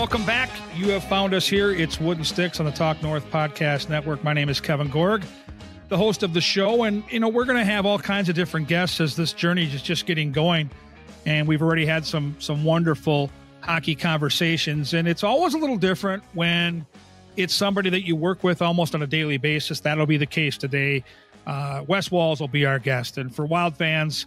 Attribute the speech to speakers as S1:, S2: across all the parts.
S1: welcome back. You have found us here. It's Wooden Sticks on the Talk North Podcast Network. My name is Kevin Gorg, the host of the show. And, we're going to have all kinds of different guests as this journey is just getting going. And we've already had some wonderful hockey conversations. And it's always a little different when it's somebody that you work with almost on a daily basis. That'll be the case today. Wes Walz will be our guest. And for Wild fans,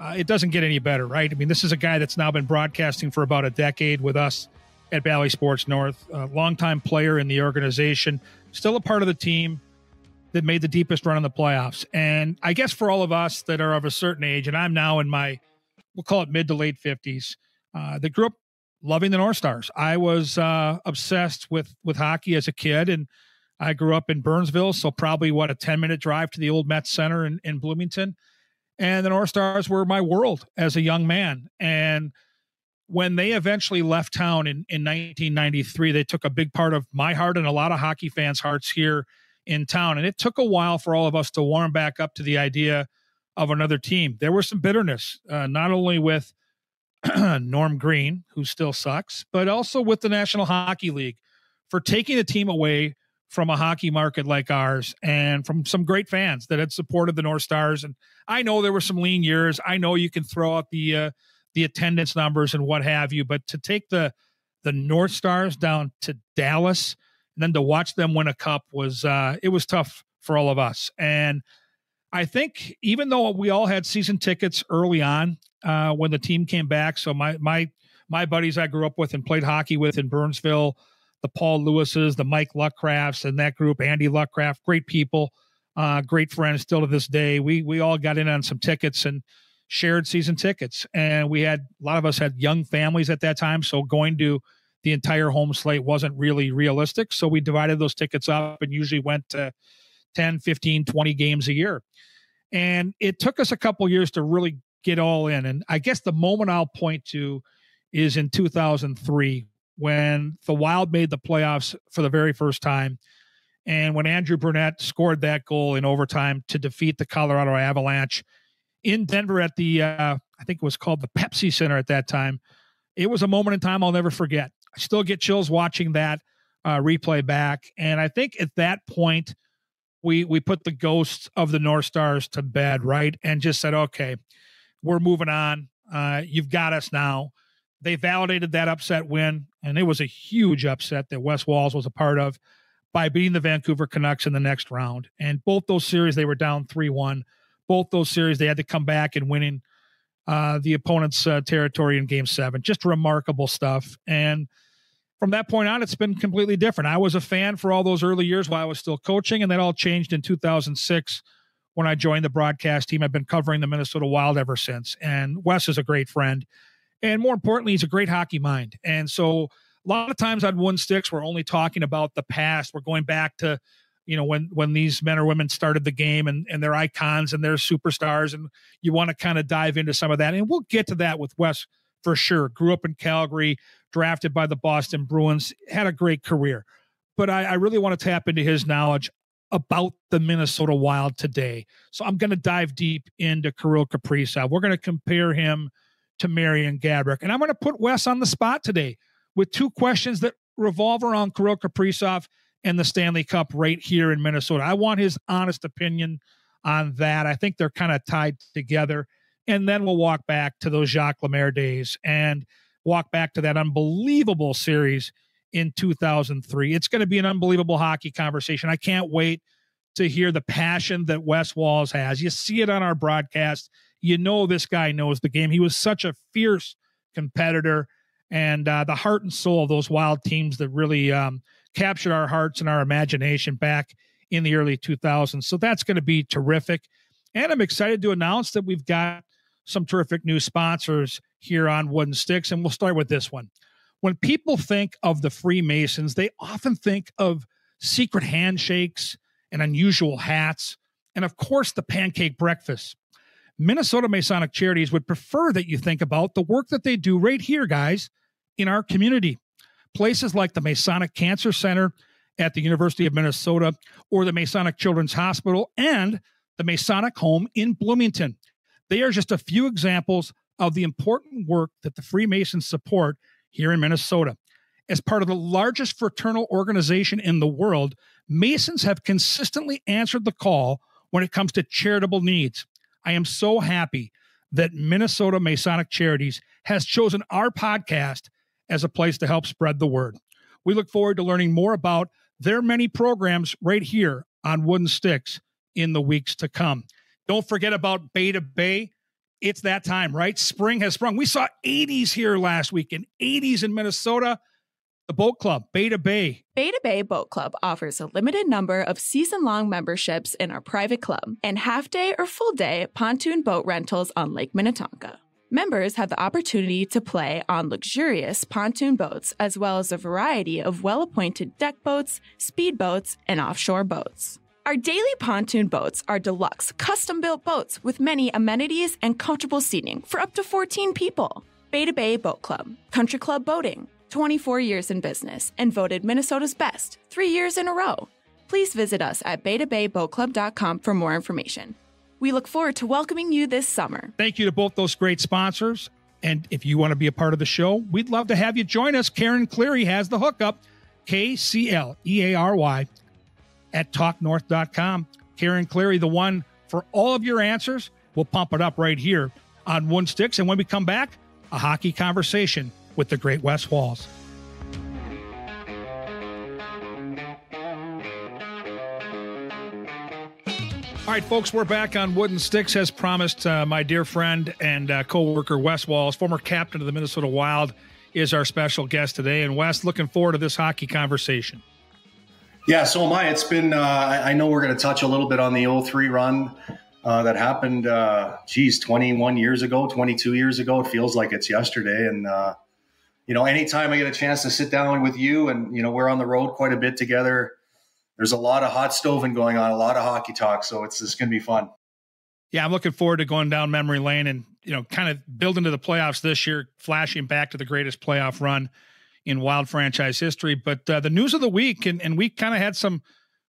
S1: it doesn't get any better, right? I mean, this is a guy that's now been broadcasting for about a decade with us at Bally Sports North, a longtime player in the organization, still a part of the team that made the deepest run in the playoffs. And I guess for all of us that are of a certain age, and I'm now in my, we'll call it mid to late 50s, that grew up loving the North Stars. I was obsessed with hockey as a kid, and I grew up in Burnsville, so probably, a 10-minute drive to the old Met Center in Bloomington. And the North Stars were my world as a young man. And when they eventually left town in 1993, they took a big part of my heart and a lot of hockey fans' hearts here in town. And it took a while for all of us to warm back up to the idea of another team. There was some bitterness, not only with Norm Green, who still sucks, but also with the National Hockey League for taking the team away from a hockey market like ours and from some great fans that had supported the North Stars. And I know there were some lean years. I know you can throw out the attendance numbers and what have you, but to take the North Stars down to Dallas and then to watch them win a cup was it was tough for all of us. And I think even though we all had season tickets early on when the team came back, so my buddies I grew up with and played hockey with in Burnsville, the Paul Lewises, the Mike Luckcrafts, and that group, Andy Luckcraft, great people, great friends still to this day. We all got in on some tickets and shared season tickets, and a lot of us had young families at that time, so going to the entire home slate wasn't really realistic. So we divided those tickets up and usually went to 10, 15, 20 games a year. And it took us a couple years to really get all in. And I guess the moment I'll point to is in 2003 when the Wild made the playoffs for the very first time. And when Andrew Burnett scored that goal in overtime to defeat the Colorado Avalanche in Denver at the, I think it was called the Pepsi Center at that time. It was a moment in time I'll never forget. I still get chills watching that replay back. And I think at that point, we put the ghosts of the North Stars to bed, right? And just said, okay, we're moving on. You've got us now. They validated that upset win, and it was a huge upset that Wes Walz was a part of by beating the Vancouver Canucks in the next round. And both those series, they were down 3-1. Both those series, they had to come back and winning the opponent's territory in Game 7. Just remarkable stuff. And from that point on, it's been completely different. I was a fan for all those early years while I was still coaching, and that all changed in 2006 when I joined the broadcast team. I've been covering the Minnesota Wild ever since. And Wes is a great friend. And more importantly, he's a great hockey mind. And so a lot of times on Wooden Sticks, we're only talking about the past. We're going back to, when these men or women started the game and they're icons and they're superstars, and you want to kind of dive into some of that. And we'll get to that with Wes for sure. Grew up in Calgary, drafted by the Boston Bruins, had a great career. But I really want to tap into his knowledge about the Minnesota Wild today. So I'm going to dive deep into Kirill Kaprizov. We're going to compare him to Marian Gaborik. And I'm going to put Wes on the spot today with two questions that revolve around Kirill Kaprizov and the Stanley Cup right here in Minnesota. I want his honest opinion on that. I think they're kind of tied together. And then we'll walk back to those Jacques Lemaire days and walk back to that unbelievable series in 2003. It's going to be an unbelievable hockey conversation. I can't wait to hear the passion that Wes Walz has. You see it on our broadcast. You know this guy knows the game. He was such a fierce competitor, and the heart and soul of those Wild teams that really captured our hearts and our imagination back in the early 2000s. So that's going to be terrific. And I'm excited to announce that we've got some terrific new sponsors here on Wooden Sticks, and we'll start with this one. When people think of the Freemasons, they often think of secret handshakes and unusual hats, and of course, the pancake breakfast. Minnesota Masonic Charities would prefer that you think about the work that they do right here, guys, in our community. Places like the Masonic Cancer Center at the University of Minnesota, or the Masonic Children's Hospital, and the Masonic Home in Bloomington. They are just a few examples of the important work that the Freemasons support here in Minnesota. As part of the largest fraternal organization in the world, Masons have consistently answered the call when it comes to charitable needs. I am so happy that Minnesota Masonic Charities has chosen our podcast as a place to help spread the word. We look forward to learning more about their many programs right here on Wooden Sticks in the weeks to come. Don't forget about Beta Bay. It's that time, right? Spring has sprung. We saw 80s here last weekend, 80s in Minnesota. The boat club, Beta Bay.
S2: Beta Bay Boat Club offers a limited number of season-long memberships in our private club and half-day or full-day pontoon boat rentals on Lake Minnetonka. Members have the opportunity to play on luxurious pontoon boats as well as a variety of well-appointed deck boats, speed boats, and offshore boats. Our daily pontoon boats are deluxe, custom-built boats with many amenities and comfortable seating for up to 14 people. Beta Bay Boat Club, Country Club Boating, 24 years in business and voted Minnesota's best 3 years in a row. Please visit us at betabayboatclub.com for more information. We look forward to welcoming you this summer.
S1: Thank you to both those great sponsors. And if you want to be a part of the show, we'd love to have you join us. Karen Cleary has the hookup, KCLEARY at talknorth.com. Karen Cleary, the one for all of your answers. We'll pump it up right here on Wooden Sticks. And when we come back, a hockey conversation with the great Wes Walz. All right, folks, we're back on Wooden Sticks. As promised, my dear friend and co-worker Wes Walz, former captain of the Minnesota Wild, is our special guest today. And Wes, looking forward to this hockey conversation.
S3: Yeah, so am I. It's been, I know we're going to touch a little bit on the 03 run that happened, 21 years ago, 22 years ago. It feels like it's yesterday. And, anytime I get a chance to sit down with you and, we're on the road quite a bit together, there's a lot of hot stoving going on, a lot of hockey talk. So it's going to be fun.
S1: Yeah, I'm looking forward to going down memory lane and, kind of building to the playoffs this year, flashing back to the greatest playoff run in Wild franchise history. But the news of the week, and we kind of had some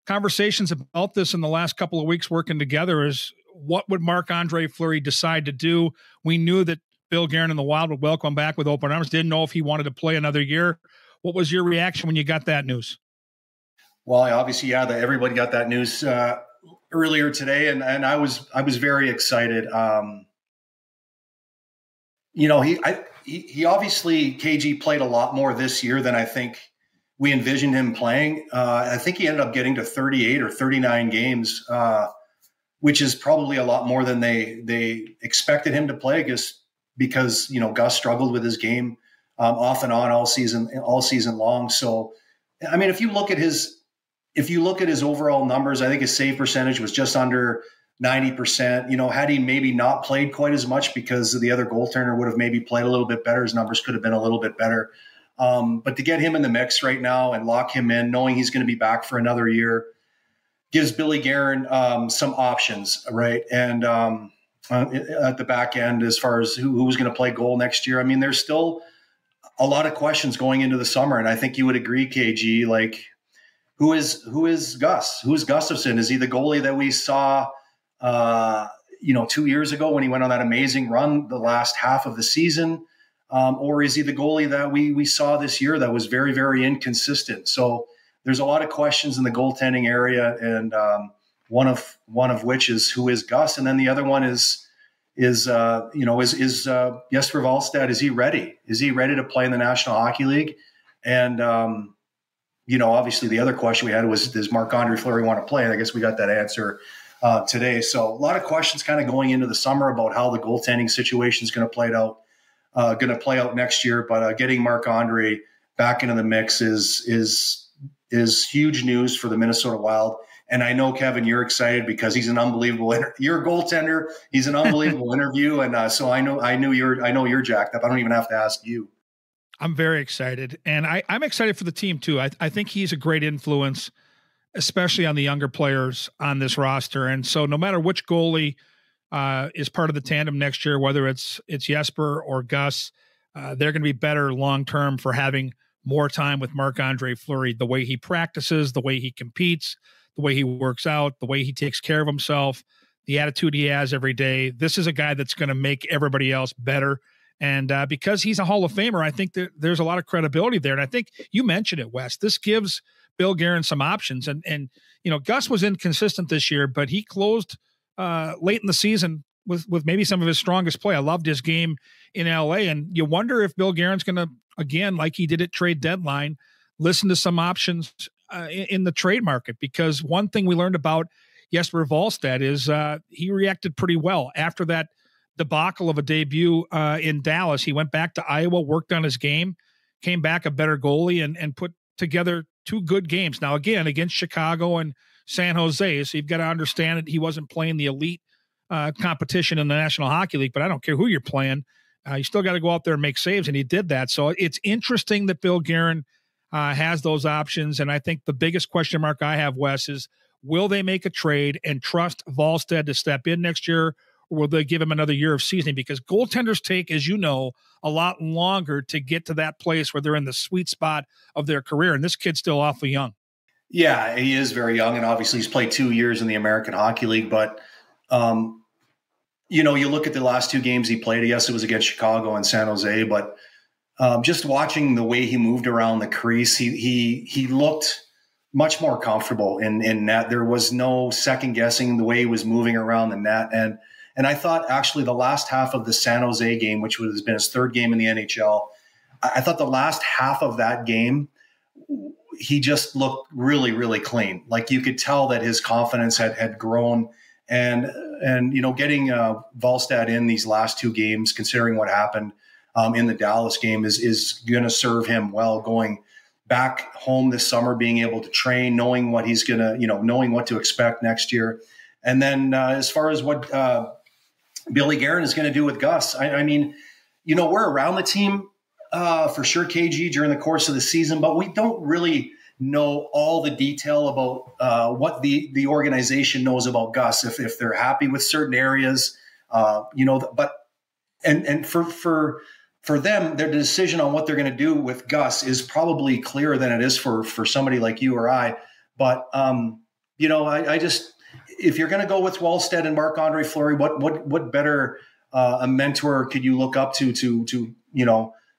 S1: conversations about this in the last couple of weeks working together, is what would Marc-Andre Fleury decide to do? We knew that Bill Guerin and the Wild would welcome back with open arms. Didn't know if he wanted to play another year. What was your reaction when you got that news?
S3: Well, obviously, everybody got that news earlier today, and I was very excited. He obviously, KG played a lot more this year than I think we envisioned him playing. I think he ended up getting to 38 or 39 games, which is probably a lot more than they expected him to play, because Gus struggled with his game off and on all season long. So, I mean, if you look at his overall numbers, I think his save percentage was just under 90%. Had he maybe not played quite as much because the other goaltender would have maybe played a little bit better, his numbers could have been a little bit better. But to get him in the mix right now and lock him in, knowing he's going to be back for another year, gives Billy Guerin some options, right? And at the back end, as far as who's going to play goal next year, I mean, there's still a lot of questions going into the summer. And I think you would agree, KG, like, who is Gus? Who is Gustafsson? Is he the goalie that we saw 2 years ago when he went on that amazing run the last half of the season? Or is he the goalie that we saw this year that was very, very inconsistent? So there's a lot of questions in the goaltending area, and one of which is who is Gus, and then the other one is Jesper Wallstedt. Is he ready? Is he ready to play in the National Hockey League? And obviously the other question we had was, does Marc-Andre Fleury want to play? And I guess we got that answer today. So a lot of questions kind of going into the summer about how the goaltending situation is going to play out next year. But getting Marc-Andre back into the mix is huge news for the Minnesota Wild. And I know, Kevin, you're excited because he's an unbelievable. You're a goaltender. He's an unbelievable interview, and so I know you're jacked up. I don't even have to ask you.
S1: I'm very excited, and I'm excited for the team too. I think he's a great influence, especially on the younger players on this roster. And so, no matter which goalie is part of the tandem next year, whether it's Jesper or Gus, they're going to be better long term for having more time with Marc-Andre Fleury. The way he practices, the way he competes, the way he works out, the way he takes care of himself, the attitude he has every day. This is a guy that's going to make everybody else better And because he's a Hall of Famer, I think that there's a lot of credibility there. And I think you mentioned it, Wes. This gives Bill Guerin some options. And Gus was inconsistent this year, but he closed late in the season with maybe some of his strongest play. I loved his game in LA. And you wonder if Bill Guerin's going to, again, like he did at trade deadline, listen to some options in the trade market. Because one thing we learned about Jesper Wallstedt is he reacted pretty well after that debacle of a debut in Dallas. He went back to Iowa, worked on his game, came back a better goalie, and put together two good games. Now, again, against Chicago and San Jose, so you've got to understand that he wasn't playing the elite competition in the National Hockey League, but I don't care who you're playing. You still got to go out there and make saves, and he did that. So it's interesting that Bill Guerin has those options, and I think the biggest question mark I have, Wes, is will they make a trade and trust Wallstedt to step in next year, or will they give him another year of seasoning? Because goaltenders take, as you know, a lot longer to get to that place where they're in the sweet spot of their career. And this kid's still awfully young.
S3: Yeah, he is very young. And obviously he's played 2 years in the American Hockey League. But, you look at the last two games he played. Yes, it was against Chicago and San Jose. But just watching the way he moved around the crease, he looked much more comfortable in net. There was no second guessing the way he was moving around the net. And I thought actually the last half of the San Jose game, which has been his third game in the NHL, I thought the last half of that game, he just looked really, really clean. Like you could tell that his confidence had grown. And getting Wallstedt in these last two games, considering what happened in the Dallas game, is going to serve him well going back home this summer, being able to train, knowing what he's going to, knowing what to expect next year. And then as far as what Billy Guerin is going to do with Gus. I mean, we're around the team for sure, KG, during the course of the season, but we don't really know all the detail about what the organization knows about Gus, if they're happy with certain areas, but for them, their decision on what they're going to do with Gus is probably clearer than it is for somebody like you or I. But, I just, if you're going to go with Wallstedt and Marc-Andre Fleury, what better a mentor could you look up to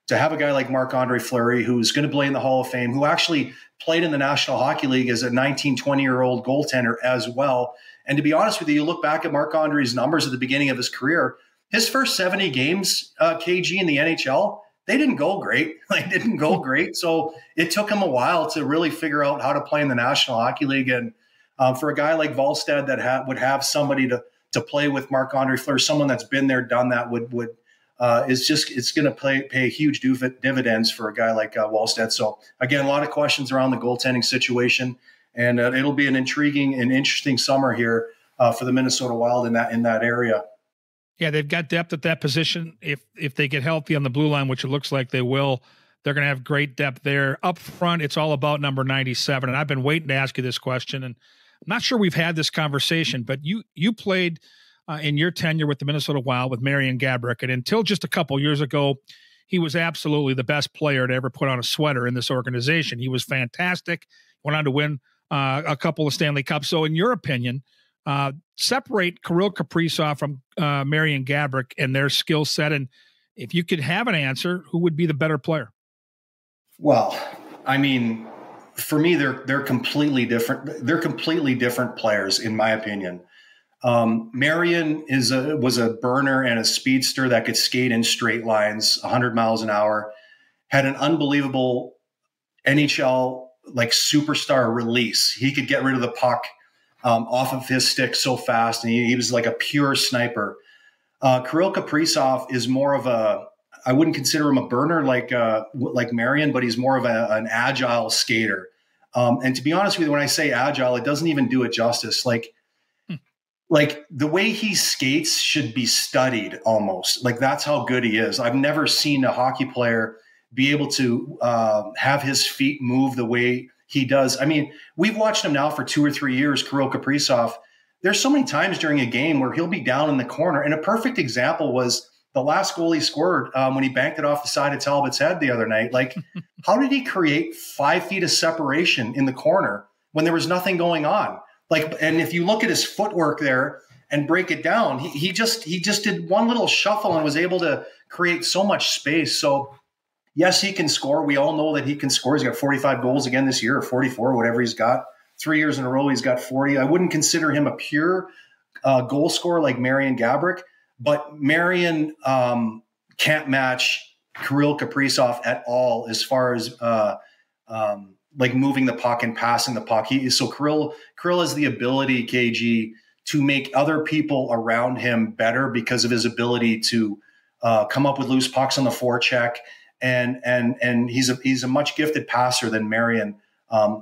S3: have a guy like Marc-Andre Fleury, who's going to play in the Hall of Fame, who actually played in the National Hockey League as a 19, 20-year-old goaltender as well. And to be honest with you, you look back at Marc-Andre's numbers at the beginning of his career, his first 70 games, KG, in the NHL, they didn't go great. So it took him a while to really figure out how to play in the National Hockey League. And for a guy like Wallstedt that would have somebody to play with Marc-Andre Fleury, someone that's been there, done that, it's going to pay huge dividends for a guy like Wallstedt. So again, a lot of questions around the goaltending situation, and it'll be an intriguing and interesting summer here for the Minnesota Wild in that area.
S1: Yeah, they've got depth at that position. If they get healthy on the blue line, which it looks like they will, they're going to have great depth there. Up front, it's all about number 97. And I've been waiting to ask you this question, and I'm not sure we've had this conversation, but you played in your tenure with the Minnesota Wild with Marian Gaborik, and until just a couple years ago, he was absolutely the best player to ever put on a sweater in this organization. He was fantastic, went on to win a couple of Stanley Cups. So in your opinion, separate Kirill Kaprizov from Marian Gaborik and their skill set, and if you could have an answer, who would be the better player?
S3: Well, I mean, for me, they're completely different. They're completely different players, in my opinion. Marian was a burner and a speedster that could skate in straight lines, 100 miles an hour, had an unbelievable NHL superstar release. He could get rid of the puck off of his stick so fast, and he was like a pure sniper. Kirill Kaprizov is more of I wouldn't consider him a burner like Marian, but he's more of an agile skater. And to be honest with you, when I say agile, it doesn't even do it justice. Like the way he skates should be studied almost. Like that's how good he is. I've never seen a hockey player be able to have his feet move the way he does. I mean, we've watched him now for 2 or 3 years, Kirill Kaprizov. There's so many times during a game where he'll be down in the corner. And a perfect example was the last goal he scored when he banked it off the side of Talbot's head the other night. Like, how did he create 5 feet of separation in the corner when there was nothing going on? And if you look at his footwork there, and break it down. He just did one little shuffle and was able to create so much space. So yes, he can score. We all know that he can score. He's got 45 goals again this year, or 44, whatever he's got. 3 years in a row, he's got 40. I wouldn't consider him a pure goal scorer like Marian Gaborik, but Marian can't match Kirill Kaprizov at all as far as like moving the puck and passing the puck. So Kirill has the ability, KG, to make other people around him better because of his ability to come up with loose pucks on the forecheck. And he's a much gifted passer than Marian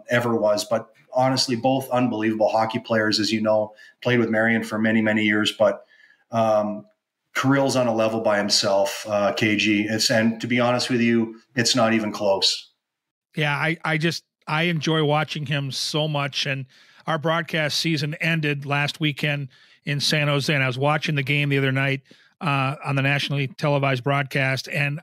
S3: ever was. But honestly, both unbelievable hockey players, as you know, played with Marian for many, many years. But Kirill's on a level by himself, KG. And to be honest with you, it's not even close.
S1: Yeah, I enjoy watching him so much. And our broadcast season ended last weekend in San Jose, and I was watching the game the other night on the nationally televised broadcast. And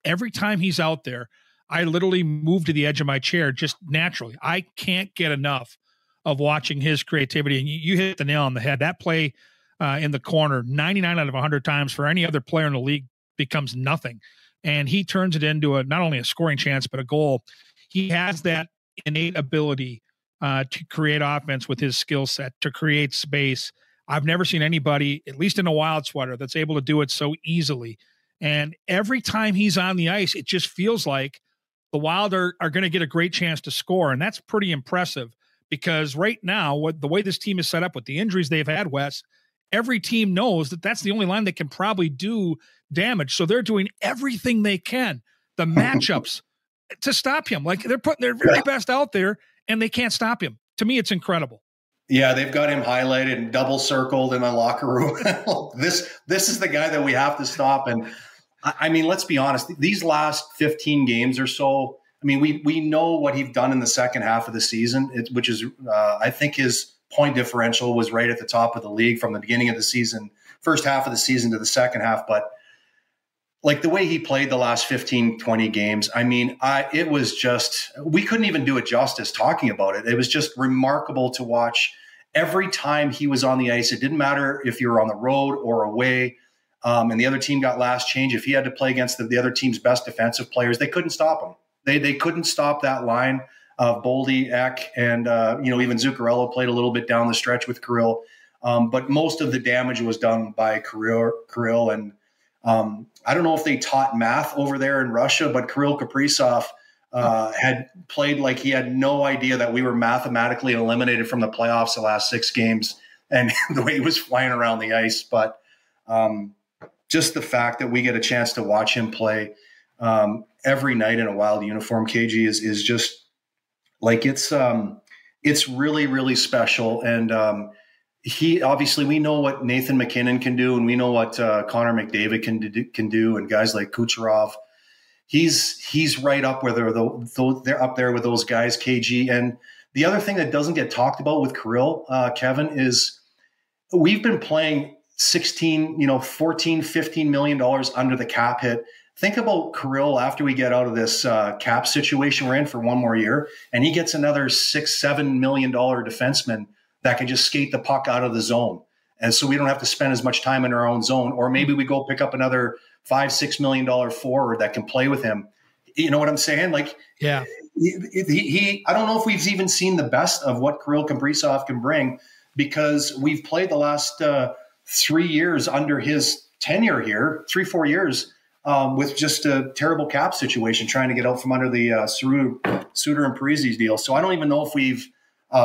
S1: every time he's out there, I literally move to the edge of my chair just naturally. I can't get enough of watching his creativity. And you hit the nail on the head. That play in the corner, 99 out of 100 times for any other player in the league becomes nothing. And he turns it into not only a scoring chance, but a goal. He has that innate ability to create offense with his skill set, to create space. I've never seen anybody, at least in a Wild sweater, that's able to do it so easily. And every time he's on the ice, it just feels like the Wild are going to get a great chance to score. And that's pretty impressive because right now, the way this team is set up with the injuries they've had, Wes, every team knows that that's the only line that can probably do damage. So they're doing everything they can, the matchups, to stop him. Like they're putting their very best out there and they can't stop him. To me, it's incredible.
S3: Yeah, they've got him highlighted and double circled in the locker room. This is the guy that we have to stop. And I mean, let's be honest, these last 15 games or so, I mean, we know what he's done in the second half of the season, which is, I think his point differential was right at the top of the league from the beginning of the season, first half of the season to the second half. But like the way he played the last 15, 20 games, I mean, it was just, we couldn't even do it justice talking about it. It was just remarkable to watch every time he was on the ice. It didn't matter if you were on the road or away. And the other team got last change. If he had to play against the other team's best defensive players, they couldn't stop him. They couldn't stop that line of Boldy, Eck, and even Zuccarello played a little bit down the stretch with Kirill. But most of the damage was done by Kirill. And I don't know if they taught math over there in Russia, but Kirill Kaprizov had played like he had no idea that we were mathematically eliminated from the playoffs the last 6 games, and the way he was flying around the ice. But just the fact that we get a chance to watch him play every night in a Wild uniform, KG, is just like it's really, really special. And he obviously, we know what Nathan McKinnon can do, and we know what Connor McDavid can do, and guys like Kucherov. He's right up where they're up there with those guys, KG. And the other thing that doesn't get talked about with Kirill, Kevin, is we've been playing 14, $15 million under the cap hit. Think about Kirill after we get out of this cap situation we're in for one more year, and he gets another $6-7 million defenseman that can just skate the puck out of the zone. And so we don't have to spend as much time in our own zone, or maybe we go pick up another $5-6 million forward that can play with him. You know what I'm saying? Like,
S1: yeah,
S3: I don't know if we've even seen the best of what Kirill Kaprizov can bring, because we've played the last 3 years under his tenure here, 3-4 years, with just a terrible cap situation, trying to get out from under the Suter and Parise's deal. So I don't even know if we've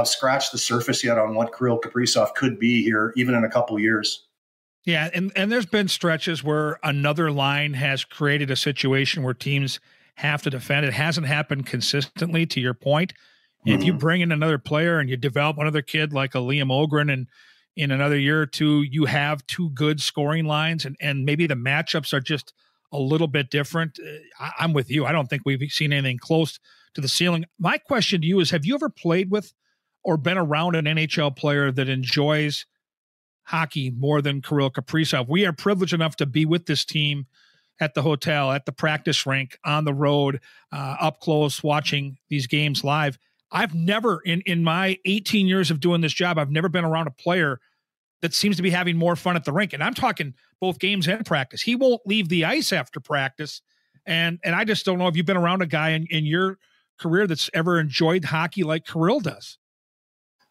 S3: scratched the surface yet on what Kirill Kaprizov could be here, even in a couple of years.
S1: Yeah, and there's been stretches where another line has created a situation where teams have to defend. It hasn't happened consistently, to your point. Mm-hmm. If you bring in another player and you develop another kid like a Liam Ogren, and in another year or two, you have 2 good scoring lines, and maybe the matchups are just a little bit different. I'm with you. I don't think we've seen anything close to the ceiling. My question to you is, have you ever played with or been around an NHL player that enjoys hockey more than Kirill Kaprizov? We are privileged enough to be with this team at the hotel, at the practice rink, on the road, up close, watching these games live. I've never, in my 18 years of doing this job, I've never been around a player that seems to be having more fun at the rink. And I'm talking both games and practice. He won't leave the ice after practice. And I just don't know if you've been around a guy in your career that's ever enjoyed hockey like Kirill does.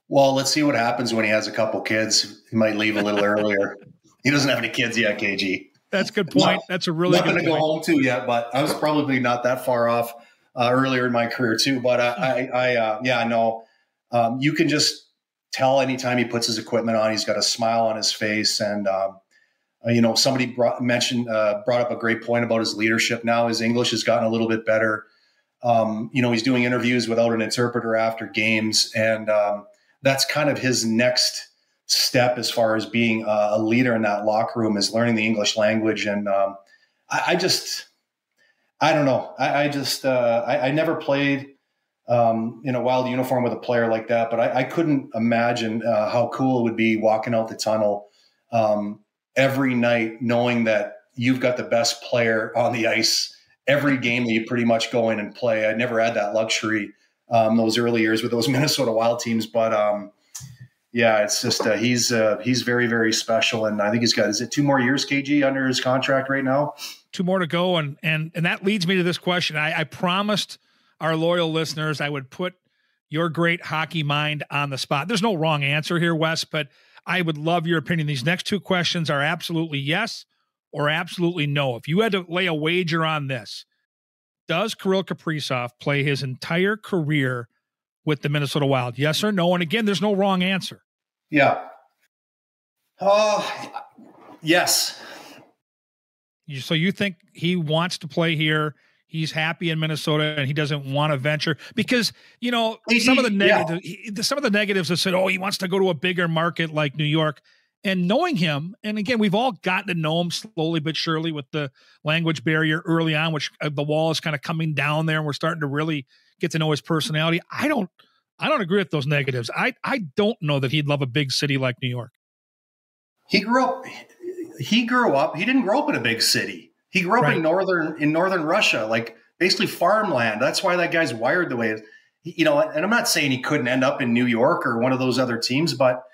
S3: Well, let's see what happens when he has a couple kids. He might leave a little earlier. He doesn't have any kids yet, KG.
S1: That's a good point. That's a really good point.
S3: Nothing to go home to yet, but I was probably not that far off earlier in my career too. But you can just tell anytime he puts his equipment on, he's got a smile on his face. And, somebody brought up a great point about his leadership. Now his English has gotten a little bit better. He's doing interviews without an interpreter after games. And that's kind of his next step as far as being a leader in that locker room, is learning the English language. And I don't know. I never played in a Wild uniform with a player like that, but I couldn't imagine how cool it would be walking out the tunnel every night, knowing that you've got the best player on the ice every game that you pretty much go in and play. I never had that luxury those early years with those Minnesota Wild teams, but it's just he's very, very special, and I think he's got, is it 2 more years, KG, under his contract right now?
S1: 2 more to go, and that leads me to this question. I promised our loyal listeners I would put your great hockey mind on the spot. There's no wrong answer here, Wes, but I would love your opinion. These next 2 questions are absolutely yes or absolutely no. If you had to lay a wager on this, does Kirill Kaprizov play his entire career with the Minnesota Wild? Yes or no? And again, there's no wrong answer.
S3: Yeah. Yes.
S1: So you think he wants to play here? He's happy in Minnesota and he doesn't want to venture because, some of the negatives have said, he wants to go to a bigger market like New York. And knowing him, and again, we've all gotten to know him slowly but surely with the language barrier early on, which the wall is kind of coming down there, and we're starting to really get to know his personality. I don't agree with those negatives. I don't know that he'd love a big city like New York.
S3: He grew up. He didn't grow up in a big city. He grew up in northern Russia, like basically farmland. That's why that guy's wired the way it is. And I'm not saying he couldn't end up in New York or one of those other teams, but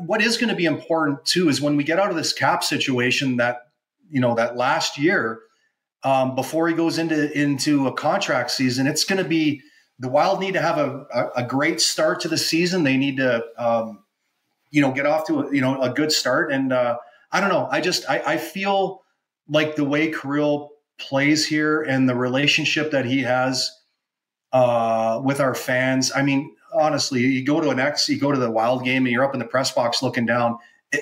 S3: what is going to be important too is when we get out of this cap situation that last year, before he goes into a contract season, it's going to be, the Wild need to have a great start to the season. They need to, get off to a good start. And I don't know. I feel like the way Kirill plays here and the relationship that he has with our fans. I mean, honestly, you go to the Wild game and you're up in the press box looking down.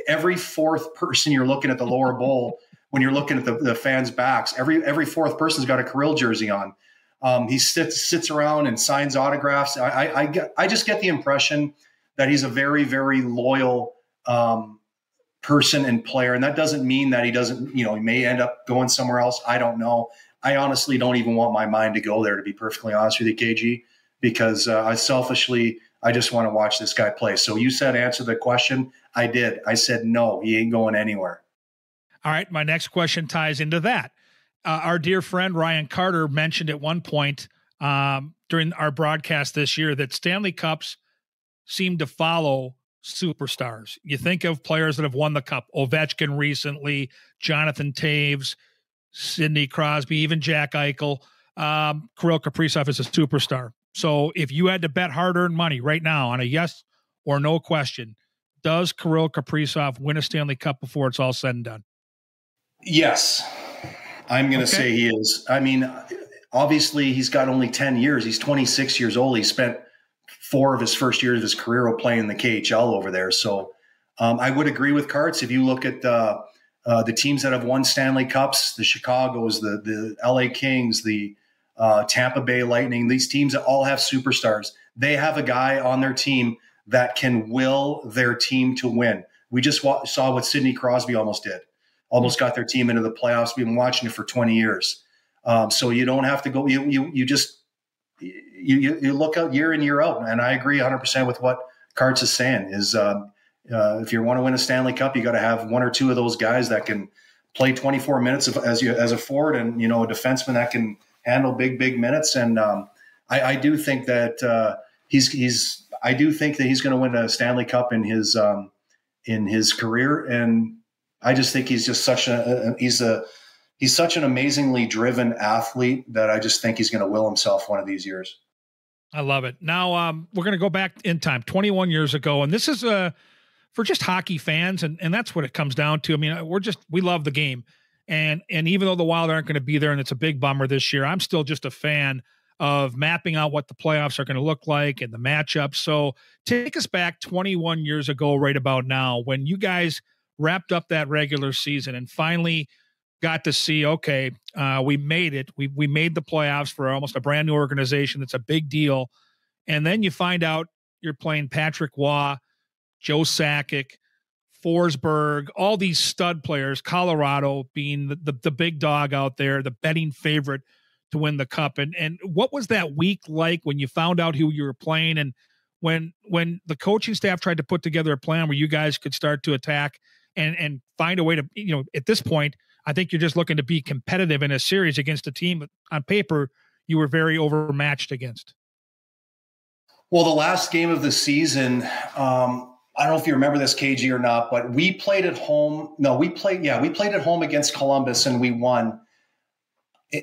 S3: Every 4th person you're looking at the lower bowl when you're looking at the fans' backs. Every 4th person's got a Kirill jersey on. He sits around and signs autographs. I just get the impression that he's a very, very loyal person and player. And that doesn't mean that he doesn't, he may end up going somewhere else. I don't know. I honestly don't even want my mind to go there, to be perfectly honest with you, KG, because I just want to watch this guy play. So you said answer the question. I did. I said, no, he ain't going anywhere.
S1: All right. My next question ties into that. Our dear friend Ryan Carter mentioned at one point during our broadcast this year that Stanley Cups seem to follow superstars. You think of players that have won the cup, Ovechkin recently, Jonathan Taves, Sidney Crosby, even Jack Eichel. Kirill Kaprizov is a superstar. So if you had to bet hard-earned money right now on a yes or no question, does Kirill Kaprizov win a Stanley Cup before it's all said and done?
S3: Yes. I'm going to say he is. I mean, obviously he's got only 10 years. He's 26 years old. He spent 4 of his first years of his career playing the KHL over there. So I would agree with Karts. If you look at the teams that have won Stanley Cups, the Chicagos, the LA Kings, the Tampa Bay Lightning, these teams that all have superstars, they have a guy on their team that can will their team to win. We just saw what Sidney Crosby almost did. Almost got their team into the playoffs. We've been watching it for 20 years. So you don't have to go. You look out year in, year out. And I agree 100% with what Karts is saying is if you want to win a Stanley Cup, you got to have 1 or 2 of those guys that can play 24 minutes as a forward and, a defenseman that can handle big minutes. And I do think that he's going to win a Stanley Cup in his in his career. And I just think he's just he's such an amazingly driven athlete that I just think he's going to will himself one of these years.
S1: I love it. Now we're going to go back in time, 21 years ago. And this is for just hockey fans. And that's what it comes down to. I mean, we love the game. And even though the Wild aren't going to be there and it's a big bummer this year, I'm still just a fan of mapping out what the playoffs are going to look like and the matchups. So take us back 21 years ago, right about now, when you guys wrapped up that regular season and finally got to see, okay, we made it. We made the playoffs for almost a brand new organization. That's a big deal. And then you find out you're playing Patrick Waugh, Joe Sakic, Forsberg, all these stud players, Colorado being the big dog out there, the betting favorite to win the cup. And what was that week like when you found out who you were playing, and when the coaching staff tried to put together a plan where you guys could start to attack and find a way to, at this point, I think you're just looking to be competitive in a series against a team on paper you were very overmatched against?
S3: Well, the last game of the season, I don't know if you remember this, KG, or not, but we played at home. No, we played at home against Columbus, and we won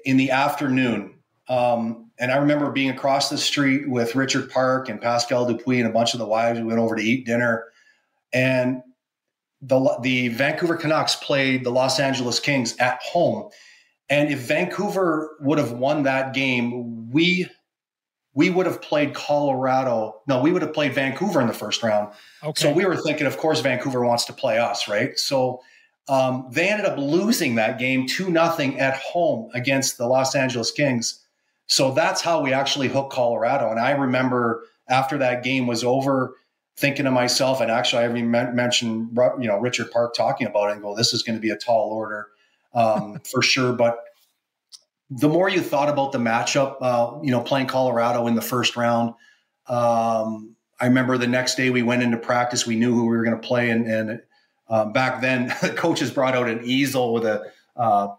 S3: in the afternoon. And I remember being across the street with Richard Park and Pascal Dupuis and a bunch of the wives. We went over to eat dinner, and the Vancouver Canucks played the Los Angeles Kings at home. And if Vancouver would have won that game, we would have played Colorado. No, we would have played Vancouver in the first round. Okay. So we were thinking, of course, Vancouver wants to play us, right? So they ended up losing that game 2-0 at home against the Los Angeles Kings. So that's how we actually hooked Colorado. And I remember after that game was over, thinking to myself, and actually I even mentioned, Richard Park talking about it and go, this is going to be a tall order for sure. But the more you thought about the matchup, playing Colorado in the first round, I remember the next day we went into practice, we knew who we were going to play. And back then the coaches brought out an easel with a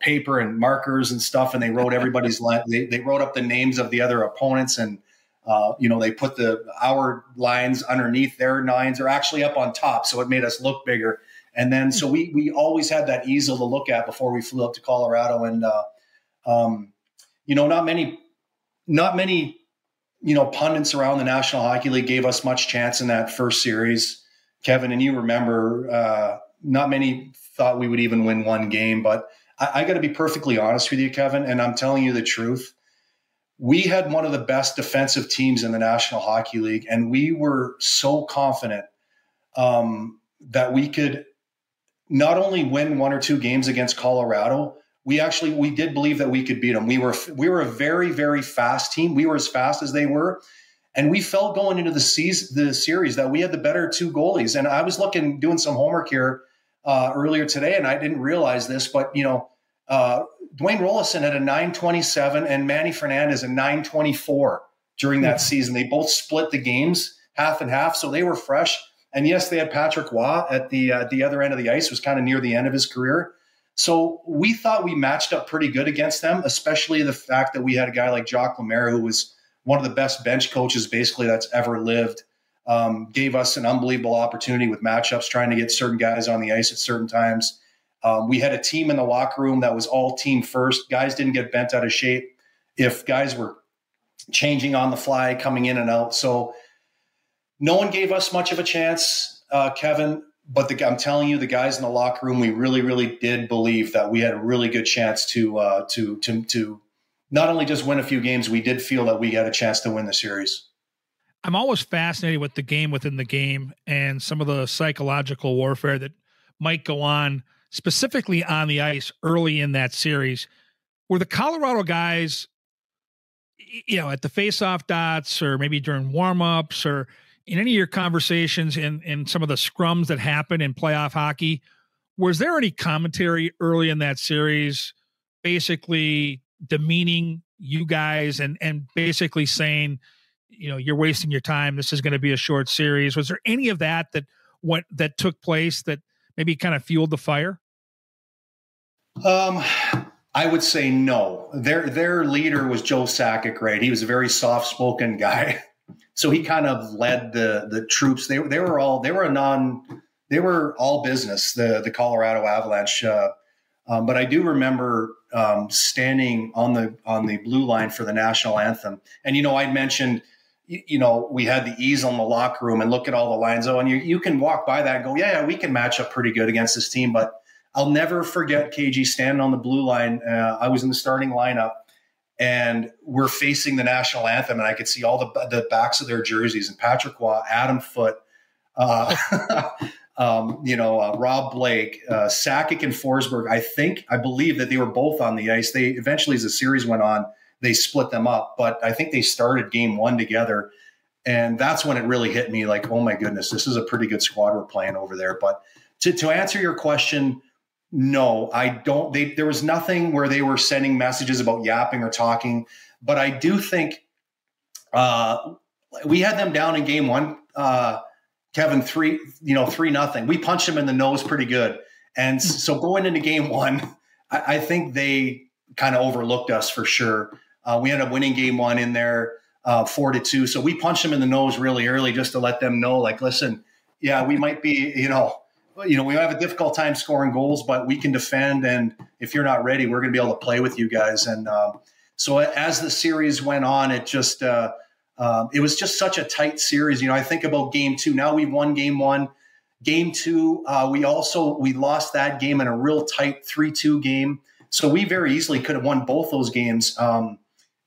S3: paper and markers and stuff. And they wrote everybody's they wrote up the names of the other opponents, and they put our lines underneath their lines, are actually up on top. So it made us look bigger. And then, so we always had that easel to look at before we flew up to Colorado. And, not many, pundits around the National Hockey League gave us much chance in that first series, Kevin. And you remember, not many thought we would even win one game, but I got to be perfectly honest with you, Kevin. And I'm telling you the truth. We had one of the best defensive teams in the National Hockey League, and we were so confident that we could not only win one or two games against Colorado, we did believe that we could beat them. We were a very, very fast team. We were as fast as they were, and we felt going into the series that we had the better two goalies. And I was doing some homework here earlier today, and I didn't realize this, but Dwayne Rollison had a 927 and Manny Fernandez a 924 during that season. They both split the games half and half, so they were fresh. And yes, they had Patrick Waugh at the other end of the ice, was kind of near the end of his career. So we thought we matched up pretty good against them, especially the fact that we had a guy like Jacques Lemaire, who was one of the best bench coaches basically that's ever lived, gave us an unbelievable opportunity with matchups, trying to get certain guys on the ice at certain times. We had a team in the locker room that was all team first. Guys didn't get bent out of shape if guys were changing on the fly, coming in and out. So no one gave us much of a chance, Kevin. But I'm telling you, the guys in the locker room, we really, really did believe that we had a really good chance to not only just win a few games, we did feel that we had a chance to win the series.
S1: I'm always fascinated with the game within the game and some of the psychological warfare that might go on, specifically on the ice early in that series. Were the Colorado guys, at the faceoff dots, or maybe during warmups, or in any of your conversations in some of the scrums that happen in playoff hockey, was there any commentary early in that series basically demeaning you guys and basically saying, you're wasting your time, this is going to be a short series? Was there any of that took place that maybe kind of fueled the fire?
S3: I would say no. Their leader was Joe Sakic, right? He was a very soft-spoken guy. So he kind of led the troops. They were a they were all business, the Colorado Avalanche. But I do remember standing on the blue line for the national anthem. And, I'd mentioned, we had the easel in the locker room and look at all the lines. Oh, and you can walk by that and go, yeah, we can match up pretty good against this team. But I'll never forget KG standing on the blue line. I was in the starting lineup, and we're facing the national anthem, and I could see all the backs of their jerseys, and Patrick Waugh, Adam Foote, Rob Blake, Sakic and Forsberg. I believe that they were both on the ice. They eventually, as the series went on, they split them up, but I think they started game one together. And that's when it really hit me like, oh my goodness, this is a pretty good squad we're playing over there. But to answer your question, no, I don't. There was nothing where they were sending messages about yapping or talking, but I do think we had them down in game one, Kevin, 3-0. We punched them in the nose pretty good. And so going into game one, I think they kind of overlooked us for sure. We ended up winning game one in there 4-2. So we punched them in the nose really early just to let them know, like, listen, yeah, we might be, we have a difficult time scoring goals, but we can defend. And if you're not ready, we're going to be able to play with you guys. And so as the series went on, it just it was just such a tight series. I think about game two. Now we've won game one. Game two, we lost that game in a real tight 3-2 game. So we very easily could have won both those games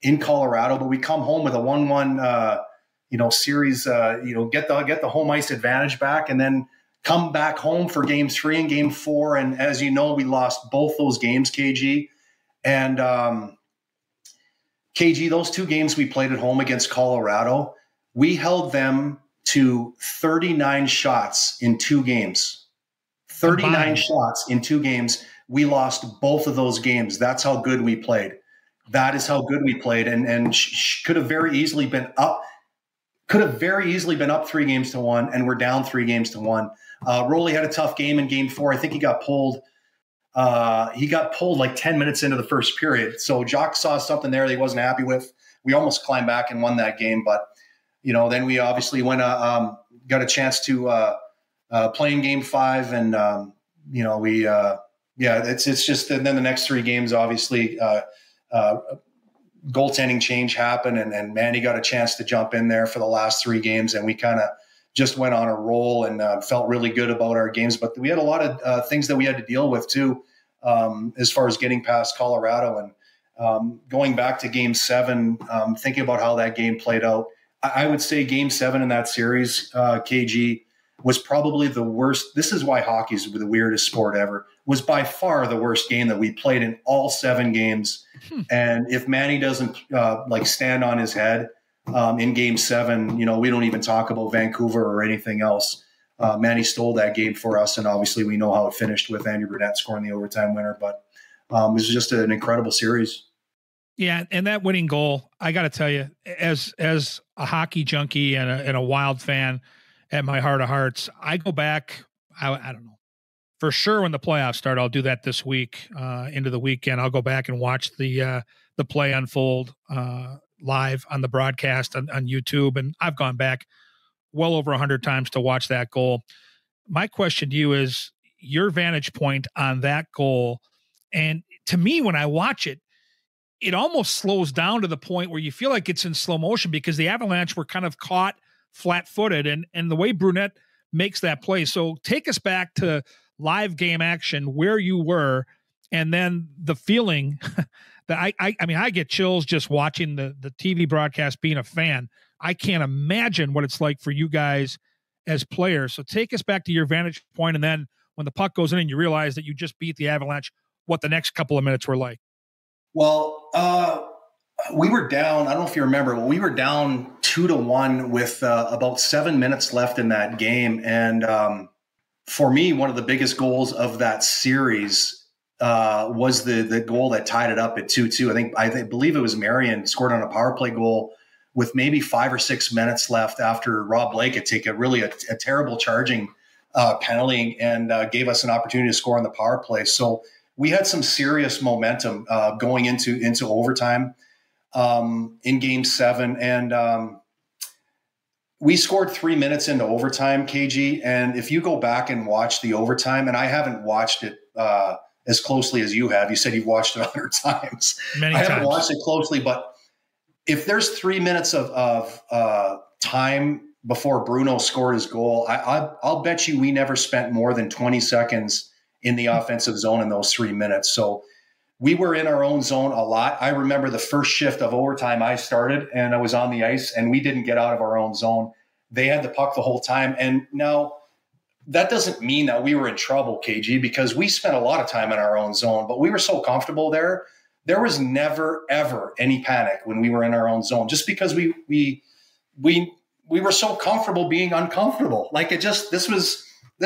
S3: in Colorado, but we come home with a 1-1, series, get the home ice advantage back, and then come back home for game three and game four. And as you know, we lost both those games, KG. And KG, those two games we played at home against Colorado, we held them to 39 shots in 2 games. 39 shots in 2 games. We lost both of those games. That's how good we played. That is how good we played, and could have very easily been up. Could have very easily been up 3-1, and we're down 3-1. Roley had a tough game in game 4. I think he got pulled. He got pulled like 10 minutes into the first period. So Jock saw something there that he wasn't happy with. We almost climbed back and won that game, but then we obviously got a chance to play in game 5, and it's just, and then the next 3 games, obviously, goaltending change happened, and Manny got a chance to jump in there for the last 3 games, and we kind of just went on a roll and felt really good about our games. But we had a lot of things that we had to deal with too, as far as getting past Colorado. And going back to game 7, thinking about how that game played out, I would say game 7 in that series, KG, was probably the worst. This is why hockey is the weirdest sport ever. Was by far the worst game that we played in all 7 games. And if Manny doesn't stand on his head in game 7, we don't even talk about Vancouver or anything else. Manny stole that game for us, and obviously we know how it finished with Andrew Burnett scoring the overtime winner. But it was just an incredible series.
S1: Yeah, and that winning goal, I got to tell you, as a hockey junkie and a Wild fan at my heart of hearts, I go back, I don't know, for sure when the playoffs start, I'll do that this week into the weekend. I'll go back and watch the play unfold live on the broadcast on YouTube, and I've gone back well over 100 times to watch that goal. My question to you is your vantage point on that goal, and to me, when I watch it, it almost slows down to the point where you feel like it's in slow motion because the Avalanche were kind of caught flat-footed, and the way Brunette makes that play. So take us back to live game action, where you were, and then the feeling that I get chills just watching the TV broadcast, being a fan. I can't imagine what it's like for you guys as players. So take us back to your vantage point, and then when the puck goes in and you realize that you just beat the Avalanche, what the next couple of minutes were like.
S3: Well, we were down, I don't know if you remember, but we were down 2-1 with about 7 minutes left in that game. And for me, one of the biggest goals of that series was the goal that tied it up at 2-2. I believe it was Marion scored on a power play goal with maybe 5 or 6 minutes left after Rob Blake had taken a terrible charging penalty and gave us an opportunity to score on the power play. So we had some serious momentum going into overtime in game 7. And we scored 3 minutes into overtime, KG. And if you go back and watch the overtime, and I haven't watched it as closely as you have, you said you've watched it 100 times.
S1: Many
S3: I
S1: times.
S3: haven't watched it closely, but if there's 3 minutes of time before Bruno scored his goal, I'll bet you we never spent more than 20 seconds in the offensive zone in those 3 minutes. So we were in our own zone a lot. I remember the first shift of overtime I started and I was on the ice and we didn't get out of our own zone. They had the puck the whole time. And now that doesn't mean that we were in trouble, KG, because we spent a lot of time in our own zone, but we were so comfortable there. There was never, ever any panic when we were in our own zone, just because we were so comfortable being uncomfortable. Like this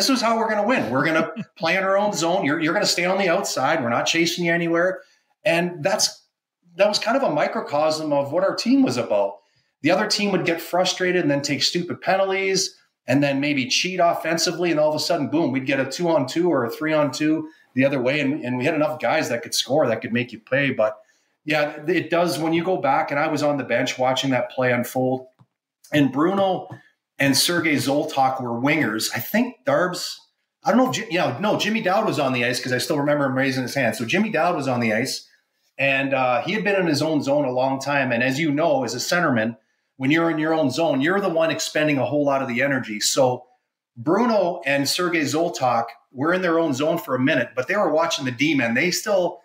S3: was how we're going to win. We're going to play in our own zone. You're going to stay on the outside. We're not chasing you anywhere. And that was kind of a microcosm of what our team was about. The other team would get frustrated and then take stupid penalties and then maybe cheat offensively. And all of a sudden, boom, we'd get a 2-on-2 or a 3-on-2 the other way. And we had enough guys that could score, that could make you pay. But yeah, it does when you go back. And I was on the bench watching that play unfold. And Bruno and Sergei Zoltak were wingers. I think Darbs, I don't know. Jimmy Dowd was on the ice because I still remember him raising his hand. So Jimmy Dowd was on the ice and he had been in his own zone a long time. And as you know, as a centerman, when you're in your own zone, you're the one expending a whole lot of the energy. So Bruno and Sergei Zoltak were in their own zone for a minute, but they were watching the D-men. They still,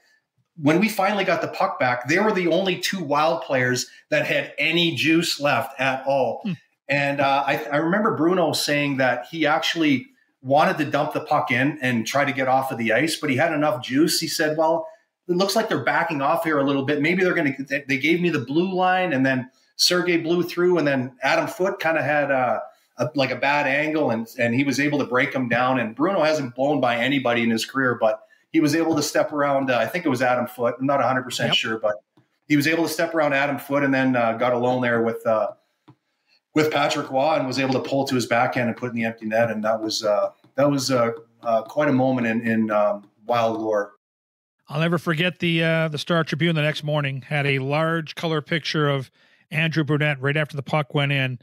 S3: when we finally got the puck back, they were the only two Wild players that had any juice left at all. And I remember Bruno saying that he actually wanted to dump the puck in and try to get off of the ice, but he had enough juice. He said, well, it looks like they're backing off here a little bit. Maybe they gave me the blue line and then Sergei blew through and then Adam Foote kind of had a bad angle and he was able to break him down. And Bruno hasn't blown by anybody in his career, but he was able to step around. I think it was Adam Foote. I'm not 100% sure, but he was able to step around Adam Foote and then got alone there with Patrick Waugh and was able to pull to his backhand and put in the empty net. And that was quite a moment in Wild lore.
S1: I'll never forget the Star Tribune the next morning had a large color picture of Andrew Brunette right after the puck went in.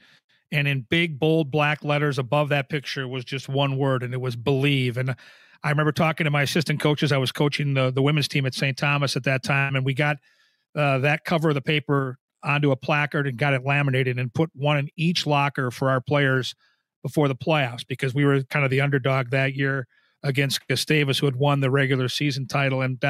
S1: And in big, bold black letters above that picture was just one word, and it was believe. And I remember talking to my assistant coaches. I was coaching the women's team at St. Thomas at that time, and we got that cover of the paper onto a placard and got it laminated and put one in each locker for our players before the playoffs because we were kind of the underdog that year against Gustavus, who had won the regular season title. And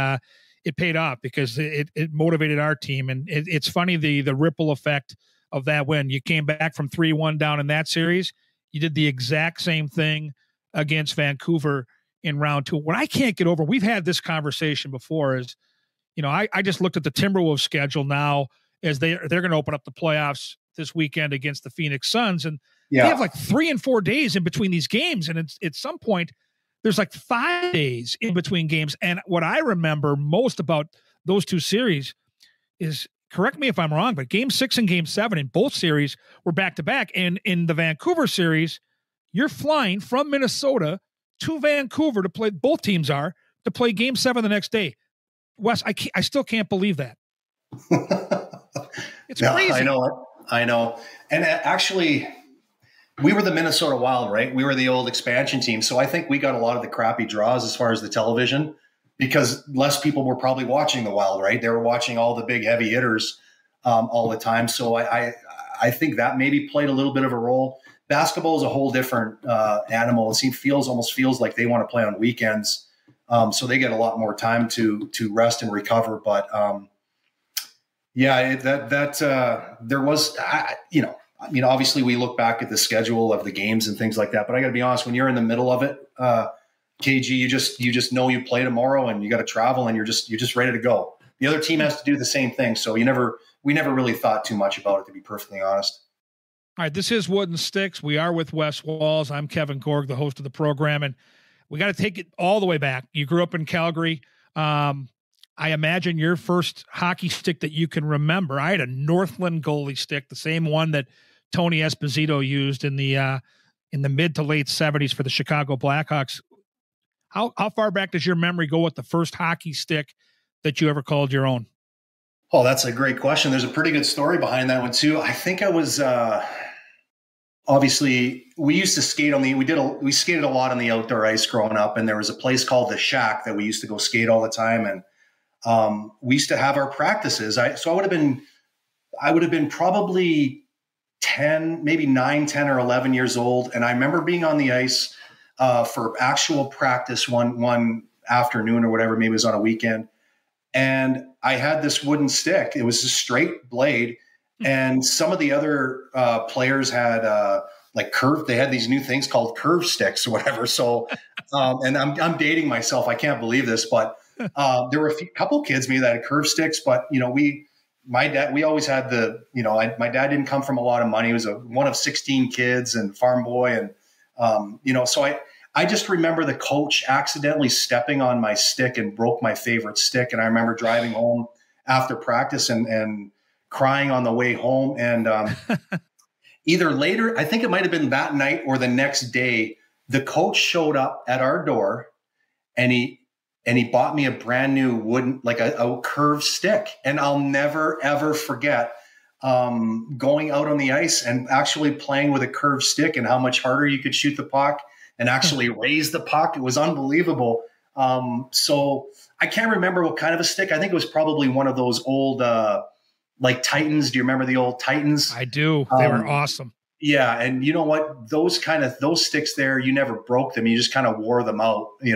S1: it paid off because it motivated our team. And it's funny, the ripple effect of that win. You came back from 3-1 down in that series. You did the exact same thing against Vancouver in round 2. What I can't get over, we've had this conversation before, is, I just looked at the Timberwolves schedule now as they're going to open up the playoffs this weekend against the Phoenix Suns. And they have like 3 and 4 days in between these games. And at some point, there's like 5 days in between games. And what I remember most about those two series is, correct me if I'm wrong, but Game 6 and Game 7 in both series were back-to-back. And in the Vancouver series, you're flying from Minnesota to Vancouver to play, both teams are, to play Game 7 the next day. Wes, I still can't believe that. It's crazy.
S3: I know. And actually, we were the Minnesota Wild, right? We were the old expansion team. So I think we got a lot of the crappy draws as far as the television, because less people were probably watching the Wild, right? They were watching all the big heavy hitters all the time. So I think that maybe played a little bit of a role. Basketball is a whole different animal. It almost feels like they want to play on weekends. So they get a lot more time to rest and recover. But there was, obviously we look back at the schedule of the games and things like that, but I got to be honest, when you're in the middle of it, KG, you just know you play tomorrow and you got to travel and you're just ready to go. The other team has to do the same thing. So we never really thought too much about it, to be perfectly honest.
S1: All right. This is Wooden Sticks. We are with Wes Walz. I'm Kevin Gorg, the host of the program, and we got to take it all the way back. You grew up in Calgary. I imagine your first hockey stick that you can remember. I had a Northland goalie stick, the same one that Tony Esposito used in the mid to late 70s for the Chicago Blackhawks. How far back does your memory go with the first hockey stick that you ever called your own?
S3: Oh, that's a great question. There's a pretty good story behind that one too. I think I was obviously we used to skate we skated a lot on the outdoor ice growing up, and there was a place called the Shack that we used to go skate all the time. And we used to have our practices. I would have been probably 10, maybe 9, 10 or 11 years old. And I remember being on the ice for actual practice one afternoon or whatever, maybe it was on a weekend. And I had this wooden stick. It was a straight blade. And some of the other players had they had these new things called curve sticks or whatever. So, and I'm dating myself. I can't believe this, but there were couple kids maybe that had curve sticks. But my dad, we always had my dad didn't come from a lot of money. He was one of 16 kids and farm boy, and so I just remember the coach accidentally stepping on my stick and broke my favorite stick. And I remember driving home after practice and crying on the way home. And either later, I think it might have been that night or the next day, the coach showed up at our door and he bought me a brand new wooden, like a curved stick. And I'll never, ever forget going out on the ice and actually playing with a curved stick and how much harder you could shoot the puck and actually raise the puck. It was unbelievable. So I can't remember what kind of a stick. I think it was probably one of those old, like Titans. Do you remember the old Titans?
S1: I do. They were awesome.
S3: Yeah. And you know what? Those sticks there, you never broke them. You just kind of wore them out,
S1: The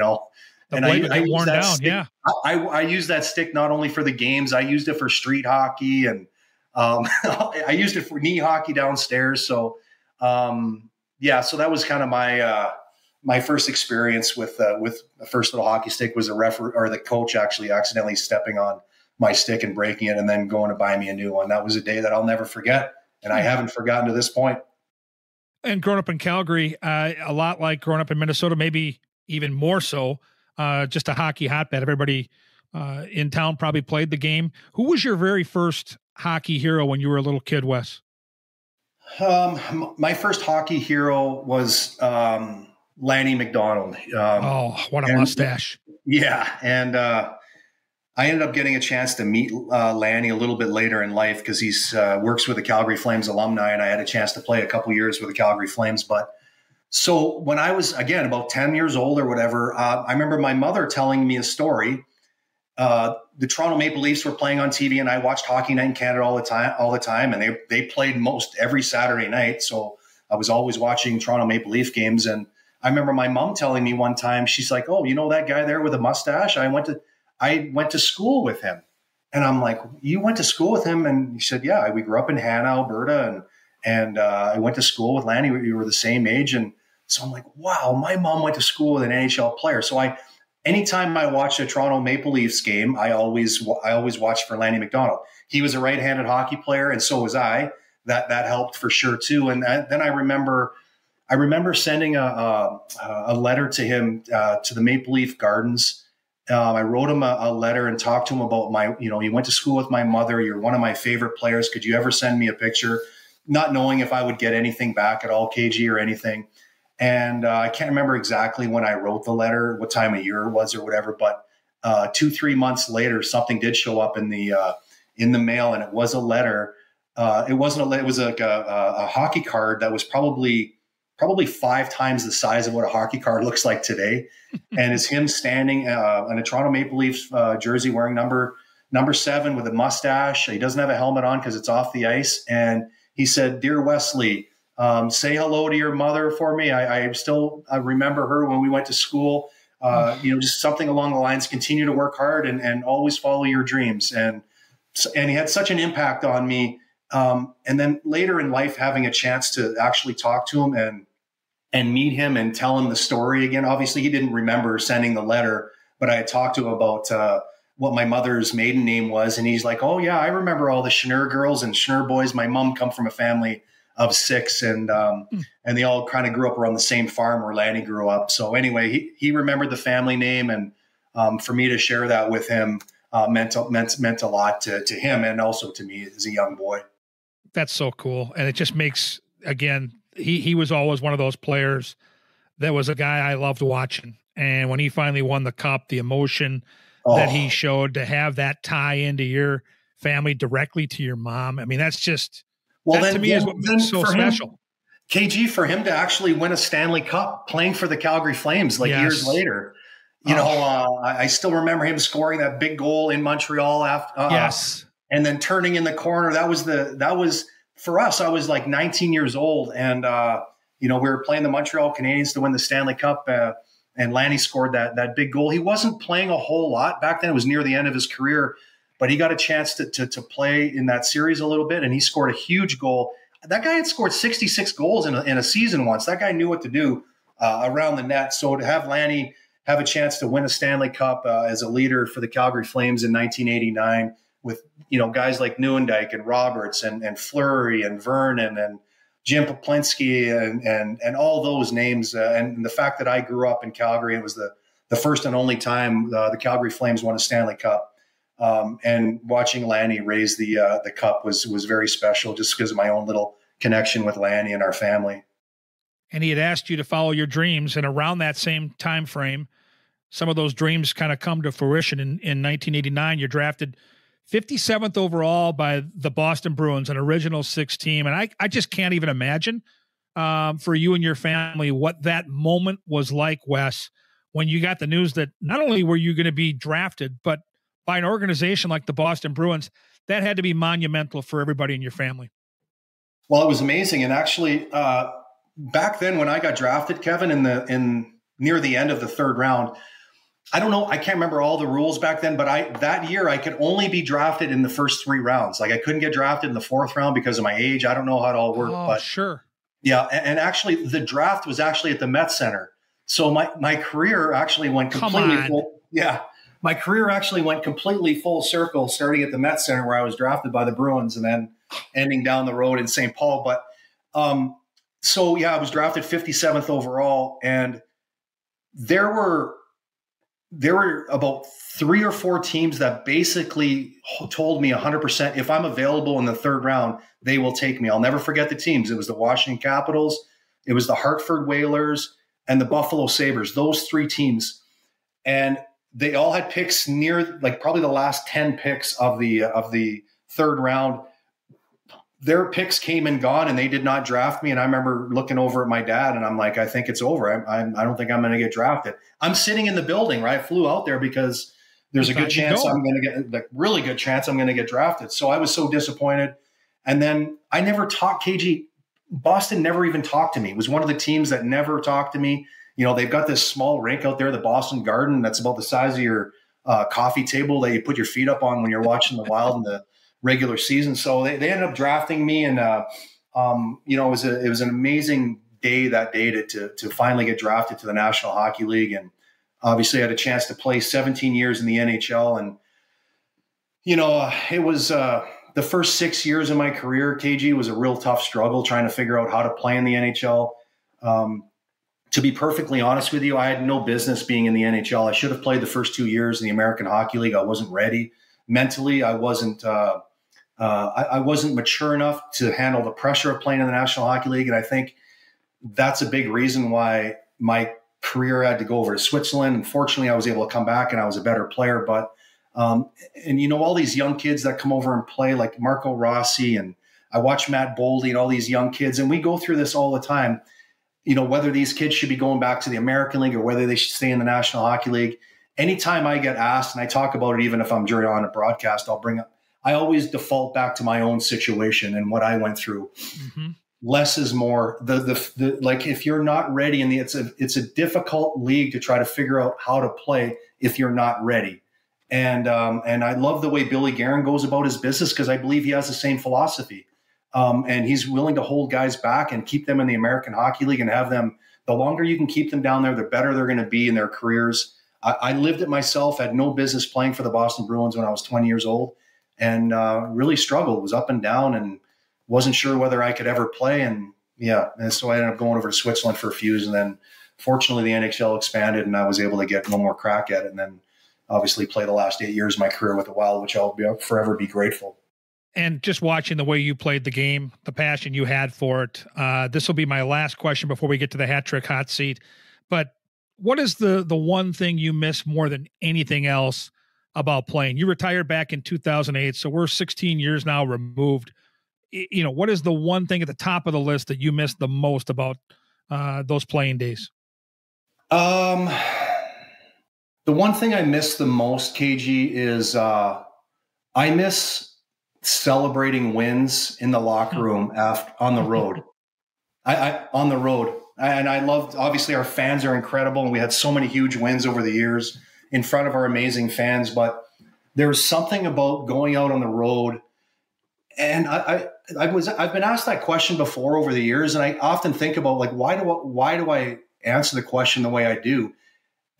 S1: blade would get worn down.
S3: Stick,
S1: yeah.
S3: I used that stick not only for the games, I used it for street hockey and I used it for knee hockey downstairs. So, so that was kind of my first experience with the first little hockey stick was the coach actually accidentally stepping on my stick and breaking it and then going to buy me a new one. That was a day that I'll never forget. And I haven't forgotten to this point.
S1: And growing up in Calgary, a lot like growing up in Minnesota, maybe even more so, just a hockey hotbed. Everybody in town probably played the game. Who was your very first hockey hero when you were a little kid, Wes?
S3: My first hockey hero was Lanny McDonald.
S1: What a mustache.
S3: Yeah. And I ended up getting a chance to meet Lanny a little bit later in life because he's works with the Calgary Flames alumni, and I had a chance to play a couple years with the Calgary Flames. But so when I was, again, about 10 years old or whatever, I remember my mother telling me a story. The Toronto Maple Leafs were playing on TV, and I watched Hockey Night in Canada all the time, and they played most every Saturday night. So I was always watching Toronto Maple Leaf games. And I remember my mom telling me one time, she's like, "Oh, you know that guy there with a mustache? I went to school with him." And I'm like, "You went to school with him?" And he said, "Yeah, we grew up in Hanna, Alberta, and I went to school with Lanny. We were the same age." And so I'm like, "Wow, my mom went to school with an NHL player." So anytime I watched a Toronto Maple Leafs game, I always watched for Lanny McDonald. He was a right-handed hockey player, and so was I. That helped for sure too. And then I remember sending a letter to him to the Maple Leaf Gardens. I wrote him a letter and talked to him about you went to school with my mother. You're one of my favorite players. Could you ever send me a picture? Not knowing if I would get anything back at all, KG, or anything. And I can't remember exactly when I wrote the letter, what time of year it was or whatever. But 2-3 months later, something did show up in the mail, and it was a letter. It wasn't a letter. It was like a hockey card that was probably 5 times the size of what a hockey card looks like today. And it's him standing in a Toronto Maple Leafs jersey wearing number 7 with a mustache. He doesn't have a helmet on because it's off the ice. And he said, "Dear Wesley, say hello to your mother for me. I remember her when we went to school. Just something along the lines, continue to work hard and always follow your dreams." And he had such an impact on me. And then later in life, having a chance to actually talk to him and meet him and tell him the story again. Obviously, he didn't remember sending the letter, but I had talked to him about what my mother's maiden name was. And he's like, "Oh, yeah, I remember all the Schnur girls and Schnur boys. My mom come from a family of 6, and they all kind of grew up around the same farm where Lanny grew up." So anyway, he remembered the family name. And for me to share that with him meant a lot to him and also to me as a young boy.
S1: That's so cool. And it just makes, again, he was always one of those players that was a guy I loved watching. And when he finally won the cup, the emotion that he showed to have that tie into your family directly to your mom. I mean, that's just, to me is what makes so special.
S3: KG, for him to actually win a Stanley Cup playing for the Calgary Flames years later. I still remember him scoring that big goal in Montreal after, and then turning in the corner. That was for us. I was like 19 years old, and we were playing the Montreal Canadiens to win the Stanley Cup, and Lanny scored that big goal. He wasn't playing a whole lot back then. It was near the end of his career, but he got a chance to play in that series a little bit, and he scored a huge goal. That guy had scored 66 goals in a season once. That guy knew what to do around the net. So to have Lanny have a chance to win a Stanley Cup as a leader for the Calgary Flames in 1989 with, guys like Nieuwendyk and Roberts and Fleury and Vernon and Jim Poplinski and all those names. And the fact that I grew up in Calgary, it was the first and only time the Calgary Flames won a Stanley Cup. And watching Lanny raise the cup was very special just because of my own little connection with Lanny and our family.
S1: And he had asked you to follow your dreams, and around that same time frame, some of those dreams kind of come to fruition. In 1989, you're drafted 57th overall by the Boston Bruins, an original six team. And I just can't even imagine for you and your family what that moment was like, Wes, when you got the news that not only were you going to be drafted, but by an organization like the Boston Bruins. That had to be monumental for everybody in your family.
S3: Well, it was amazing. And actually, back then when I got drafted, Kevin, in near the end of the third round, I don't know, I can't remember all the rules back then, but that year I could only be drafted in the first three rounds. Like I couldn't get drafted in the fourth round because of my age. I don't know how it all worked, but
S1: sure.
S3: Yeah. And actually the draft was actually at the Met Center. So my career actually went completely full. Yeah. My career actually went completely full circle, starting at the Met Center where I was drafted by the Bruins and then ending down the road in St. Paul. But I was drafted 57th overall, and there were about 3 or 4 teams that basically told me 100%, if I'm available in the third round, they will take me. I'll never forget the teams. It was the Washington Capitals, it was the Hartford Whalers, and the Buffalo Sabres, those 3 teams. And they all had picks near, like, probably the last 10 picks of the third round. Their picks came and gone, and they did not draft me. And I remember looking over at my dad, and I'm like, I think it's over. I don't think I'm going to get drafted. I'm sitting in the building, right? I flew out there because there's a good chance I'm going to get, like, really good chance I'm going to get drafted. So I was so disappointed. And then I never talked, KG. Boston never even talked to me. It was one of the teams that never talked to me. They've got this small rink out there, the Boston Garden, that's about the size of your coffee table that you put your feet up on when you're watching the Wild in the regular season. So they ended up drafting me, and it was an amazing day that day to finally get drafted to the National Hockey League, and obviously I had a chance to play 17 years in the NHL. And it was the first 6 years of my career, KG, was a real tough struggle trying to figure out how to play in the NHL. To be perfectly honest with you, I had no business being in the NHL. I should have played the first 2 years in the American Hockey League. I wasn't ready mentally. I wasn't mature enough to handle the pressure of playing in the National Hockey League. And I think that's a big reason why my career had to go over to Switzerland. Unfortunately, I was able to come back and I was a better player. But, all these young kids that come over and play, like Marco Rossi, and I watch Matt Boldy and all these young kids, and we go through this all the time. Whether these kids should be going back to the American League or whether they should stay in the National Hockey League. Anytime I get asked, and I talk about it, even if I'm on a broadcast, I always default back to my own situation and what I went through. Mm-hmm. Less is more. Like, if you're not ready, and it's a difficult league to try to figure out how to play if you're not ready. And I love the way Billy Guerin goes about his business, because I believe he has the same philosophy. And he's willing to hold guys back and keep them in the American Hockey League and have them, the longer you can keep them down there, the better they're going to be in their careers. I lived it myself, had no business playing for the Boston Bruins when I was 20 years old, and really struggled, was up and down, and wasn't sure whether I could ever play. And so I ended up going over to Switzerland for a few years, and then fortunately the NHL expanded and I was able to get one more crack at it. And then obviously play the last 8 years of my career with the Wild, which I'll forever be grateful.
S1: And just watching the way you played the game, the passion you had for it, this will be my last question before we get to the hat trick hot seat. But what is the one thing you miss more than anything else about playing? You retired back in 2008, so we're 16 years now removed. what is the one thing at the top of the list that you missed the most about those playing days?
S3: The one thing I miss the most, KG, is I miss celebrating wins in the locker room on the road. On the road. And I loved, obviously our fans are incredible and we had so many huge wins over the years in front of our amazing fans, but there's something about going out on the road. And I've been asked that question before over the years. And I often think about like, why do I answer the question the way I do?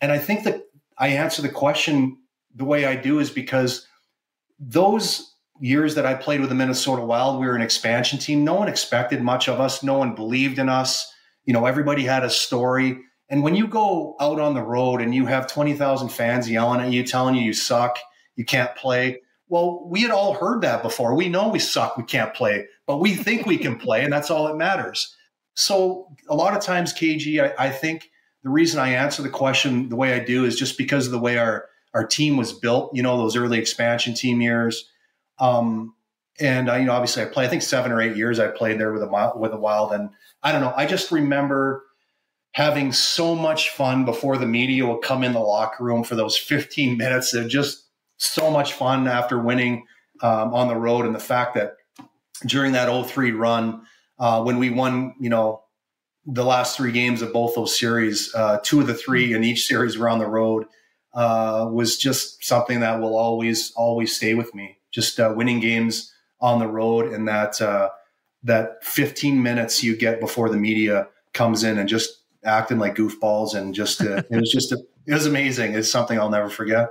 S3: And I think that I answer the question the way I do is because those years that I played with the Minnesota Wild, we were an expansion team. No one expected much of us. No one believed in us. Everybody had a story. And when you go out on the road and you have 20,000 fans yelling at you, telling you suck, you can't play. Well, we had all heard that before. We know we suck, we can't play, but we think we can play, and that's all that matters. So a lot of times, KG, I think the reason I answer the question the way I do is just because of the way our team was built, those early expansion team years. And obviously I played, I think 7 or 8 years I played there with the Wild. And I don't know, I just remember having so much fun before the media would come in the locker room for those 15 minutes. They're just so much fun after winning on the road. And the fact that during that 0-3 run, when we won, the last 3 games of both those series, 2 of the 3 in each series were on the road, was just something that will always stay with me. Just winning games on the road, and that 15 minutes you get before the media comes in and just acting like goofballs, and just it was amazing. It's something I'll never forget.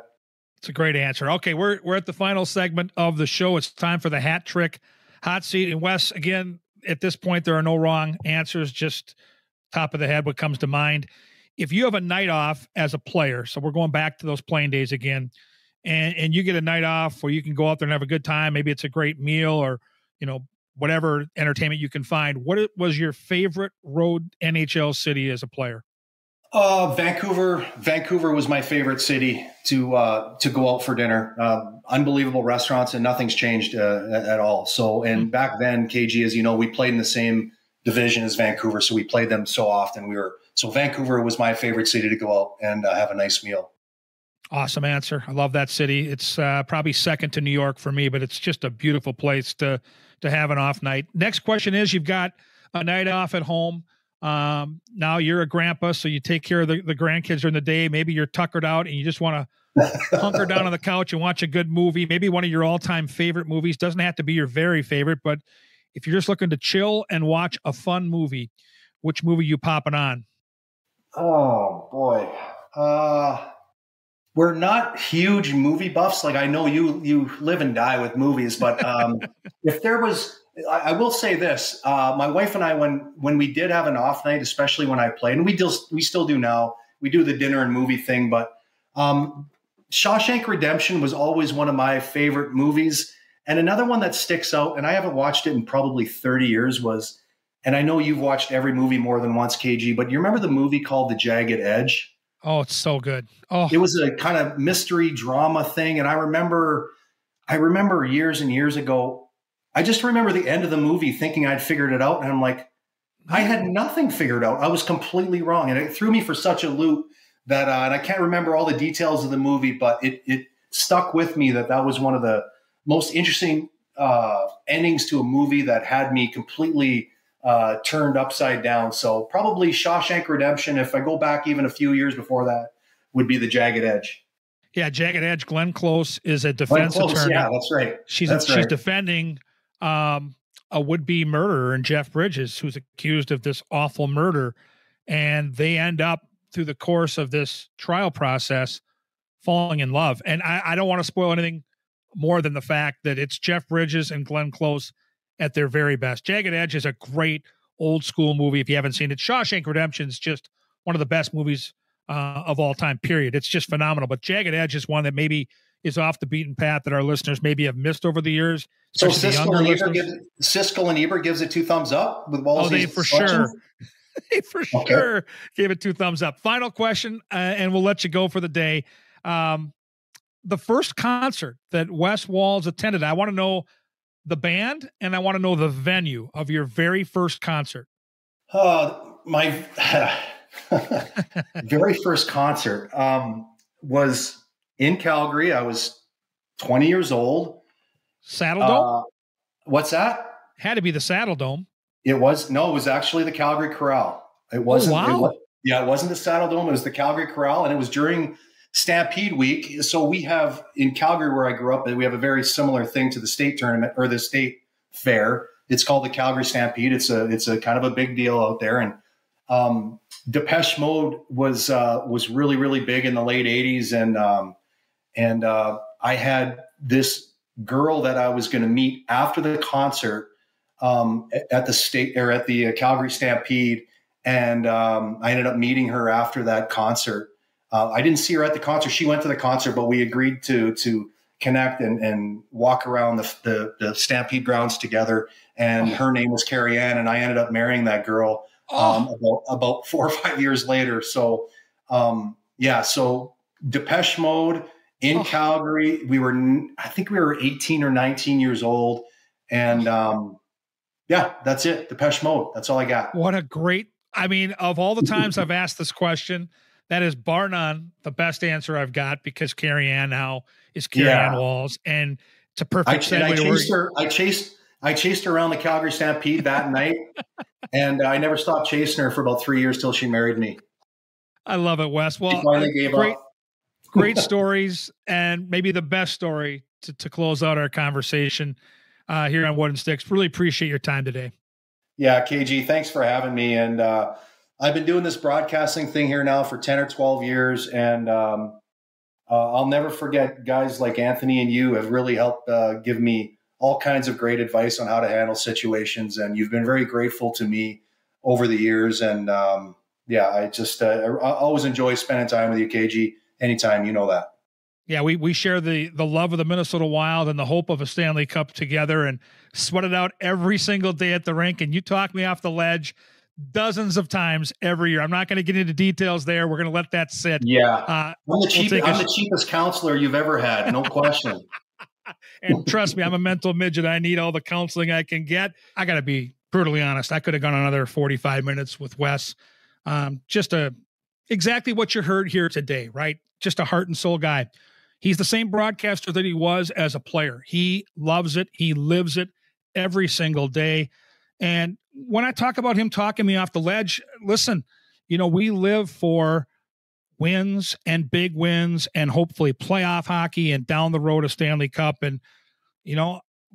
S1: It's a great answer. Okay, we're at the final segment of the show. It's time for the hat trick hot seat. And Wes, again, at this point, there are no wrong answers, just top of the head, what comes to mind. If you have a night off as a player, so we're going back to those playing days again, and you get a night off where you can go out there and have a good time, maybe it's a great meal or, whatever entertainment you can find. What was your favorite road NHL city as a player?
S3: Vancouver. Vancouver was my favorite city to go out for dinner. Unbelievable restaurants, and nothing's changed at all. So, and back then, KG, as you know, we played in the same division as Vancouver, so we played them so often. So Vancouver was my favorite city to go out and have a nice meal.
S1: Awesome answer. I love that city. It's probably second to New York for me, but it's just a beautiful place to have an off night. Next question is, you've got a night off at home. Now you're a grandpa, so you take care of the grandkids during the day. Maybe you're tuckered out and you just want to hunker down on the couch and watch a good movie. Maybe one of your all-time favorite movies. Doesn't have to be your very favorite, but if you're just looking to chill and watch a fun movie, which movie you popping on?
S3: Oh boy. We're not huge movie buffs. Like, I know you live and die with movies, but if there was, I will say this, my wife and I, when we did have an off night, especially when I played, and we still do now, we do the dinner and movie thing, but Shawshank Redemption was always one of my favorite movies. And another one that sticks out, and I haven't watched it in probably 30 years, was, and I know you've watched every movie more than once, KG, but you remember the movie called The Jagged Edge?
S1: Oh, it's so good. Oh,
S3: it was a kind of mystery drama thing. And I remember years and years ago, I just remember the end of the movie thinking I'd figured it out. And I'm like, I had nothing figured out. I was completely wrong. And it threw me for such a loop that, and I can't remember all the details of the movie, but it stuck with me that was one of the most interesting endings to a movie that had me completely turned upside down. So probably Shawshank Redemption, if I go back even a few years before that, would be The Jagged Edge.
S1: Yeah, Jagged Edge. Glenn Close is a defense attorney.
S3: Yeah, that's right.
S1: She's defending a would-be murderer in Jeff Bridges, who's accused of this awful murder. And they end up, through the course of this trial process, falling in love. And I don't want to spoil anything more than the fact that it's Jeff Bridges and Glenn Close at their very best. Jagged Edge is a great old school movie. If you haven't seen it, Shawshank Redemption is just one of the best movies of all time, period. It's just phenomenal. But Jagged Edge is one that maybe is off the beaten path that our listeners maybe have missed over the years.
S3: So Siskel and Ebert gives it 2 thumbs up with Walz's
S1: they for sure. They for sure gave it 2 thumbs up. Final question, and we'll let you go for the day. The first concert that Wes Walz attended, I want to know the band, and I want to know the venue of your very first concert.
S3: My very first concert was in Calgary. I was 20 years old.
S1: Saddle Dome?
S3: What's that?
S1: Had to be the Saddle Dome.
S3: It was actually the Calgary Corral. It wasn't.
S1: Oh, wow.
S3: It wasn't the Saddle Dome. It was the Calgary Corral, and it was during Stampede Week. So we have in Calgary, where I grew up, we have a very similar thing to the state tournament or the state fair. It's called the Calgary Stampede. It's a kind of a big deal out there, and Depeche Mode was really, really big in the late 80s, and I had this girl that I was going to meet after the concert at the Calgary Stampede, and I ended up meeting her after that concert. I didn't see her at the concert; she went to the concert, but we agreed to connect and walk around the Stampede grounds together. And her name was Carrie Ann, and I ended up marrying that girl about 4 or 5 years later. So so Depeche Mode in Calgary. I think we were 18 or 19 years old. And that's it. Depeche Mode. That's all I got.
S1: What a great, of all the times I've asked this question, that is bar none the best answer I've got, because Carrie Ann now is Carrie Ann Walz. And it's a perfect segue.
S3: I chased her around the Calgary Stampede that night, and I never stopped chasing her for about 3 years till she married me.
S1: I love it, Wes. Well,
S3: she finally gave up.
S1: Great stories, and maybe the best story to close out our conversation here on Wooden Sticks. Really appreciate your time today.
S3: Yeah, KG, thanks for having me. And I've been doing this broadcasting thing here now for 10 or 12 years, and I'll never forget guys like Anthony and you have really helped give me all kinds of great advice on how to handle situations, and you've been very grateful to me over the years. And I just I always enjoy spending time with you, KG. Anytime, you know that.
S1: Yeah, we share the love of the Minnesota Wild and the hope of a Stanley Cup together, and sweat it out every single day at the rink. And you talk me off the ledge dozens of times every year. I'm not going to get into details there. We're going to let that sit.
S3: Yeah, I'm the cheapest counselor you've ever had, no question.
S1: And trust me, I'm a mental midget. I need all the counseling I can get. I got to be brutally honest. I could have gone another 45 minutes with Wes. Exactly what you heard here today, right? Just a heart and soul guy. He's the same broadcaster that he was as a player. He loves it. He lives it every single day. And when I talk about him talking me off the ledge, listen, we live for wins and big wins and hopefully playoff hockey and down the road a Stanley Cup. And,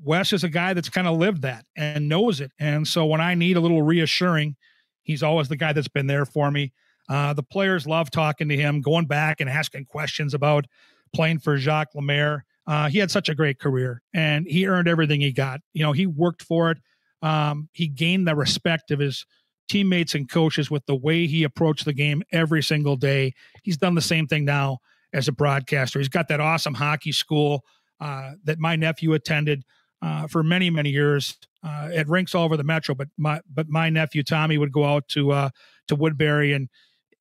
S1: Wes is a guy that's kind of lived that and knows it. And so when I need a little reassuring, he's always the guy that's been there for me. The players love talking to him, going back and asking questions about playing for Jacques Lemaire. He had such a great career, and he earned everything he got. He worked for it. He gained the respect of his teammates and coaches with the way he approached the game every single day. He's done the same thing now as a broadcaster. He's got that awesome hockey school that my nephew attended for many, many years at rinks all over the metro. But my nephew Tommy would go out to Woodbury, and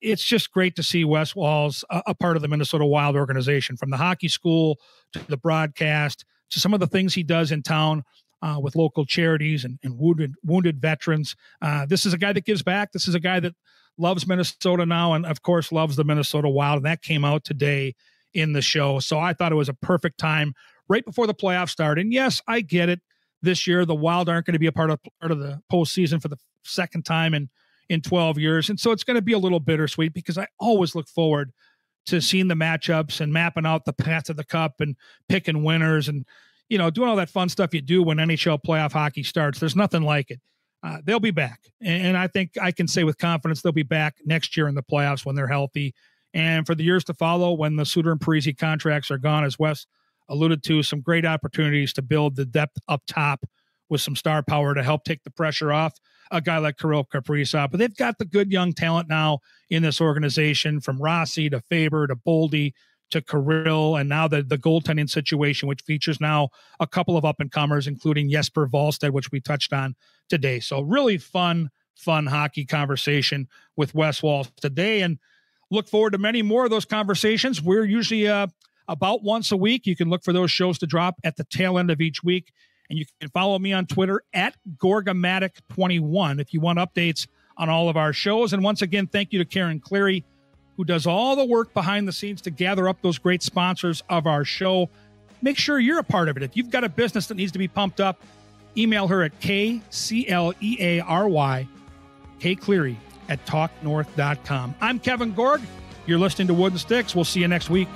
S1: it's just great to see Wes Walz a part of the Minnesota Wild organization, from the hockey school to the broadcast to some of the things he does in town with local charities and wounded veterans. This is a guy that gives back. This is a guy that loves Minnesota now, and of course loves the Minnesota Wild. And that came out today in the show. So I thought it was a perfect time right before the playoffs start. And yes, I get it. This year, the Wild aren't going to be a part of the postseason for the second time in 12 years. And so it's going to be a little bittersweet, because I always look forward to seeing the matchups and mapping out the path of the cup and picking winners and, doing all that fun stuff you do when NHL playoff hockey starts. There's nothing like it. They'll be back. And I think I can say with confidence, they'll be back next year in the playoffs when they're healthy. And for the years to follow, when the Suter and Parisi contracts are gone, as Wes alluded to, some great opportunities to build the depth up top with some star power to help take the pressure off a guy like Kirill Kaprizov. But they've got the good young talent now in this organization, from Rossi to Faber to Boldy to Kirill, and now the goaltending situation, which features now a couple of up-and-comers, including Jesper Wallstedt, which we touched on today. So really fun hockey conversation with Wes Walz today, and look forward to many more of those conversations. We're usually about once a week. You can look for those shows to drop at the tail end of each week. And you can follow me on Twitter at Gorgamatic21 if you want updates on all of our shows. And once again, thank you to Karen Cleary, who does all the work behind the scenes to gather up those great sponsors of our show. Make sure you're a part of it. If you've got a business that needs to be pumped up, email her at KCLEARY, Kcleary @talknorth.com. I'm Kevin Gorg. You're listening to Wooden Sticks. We'll see you next week.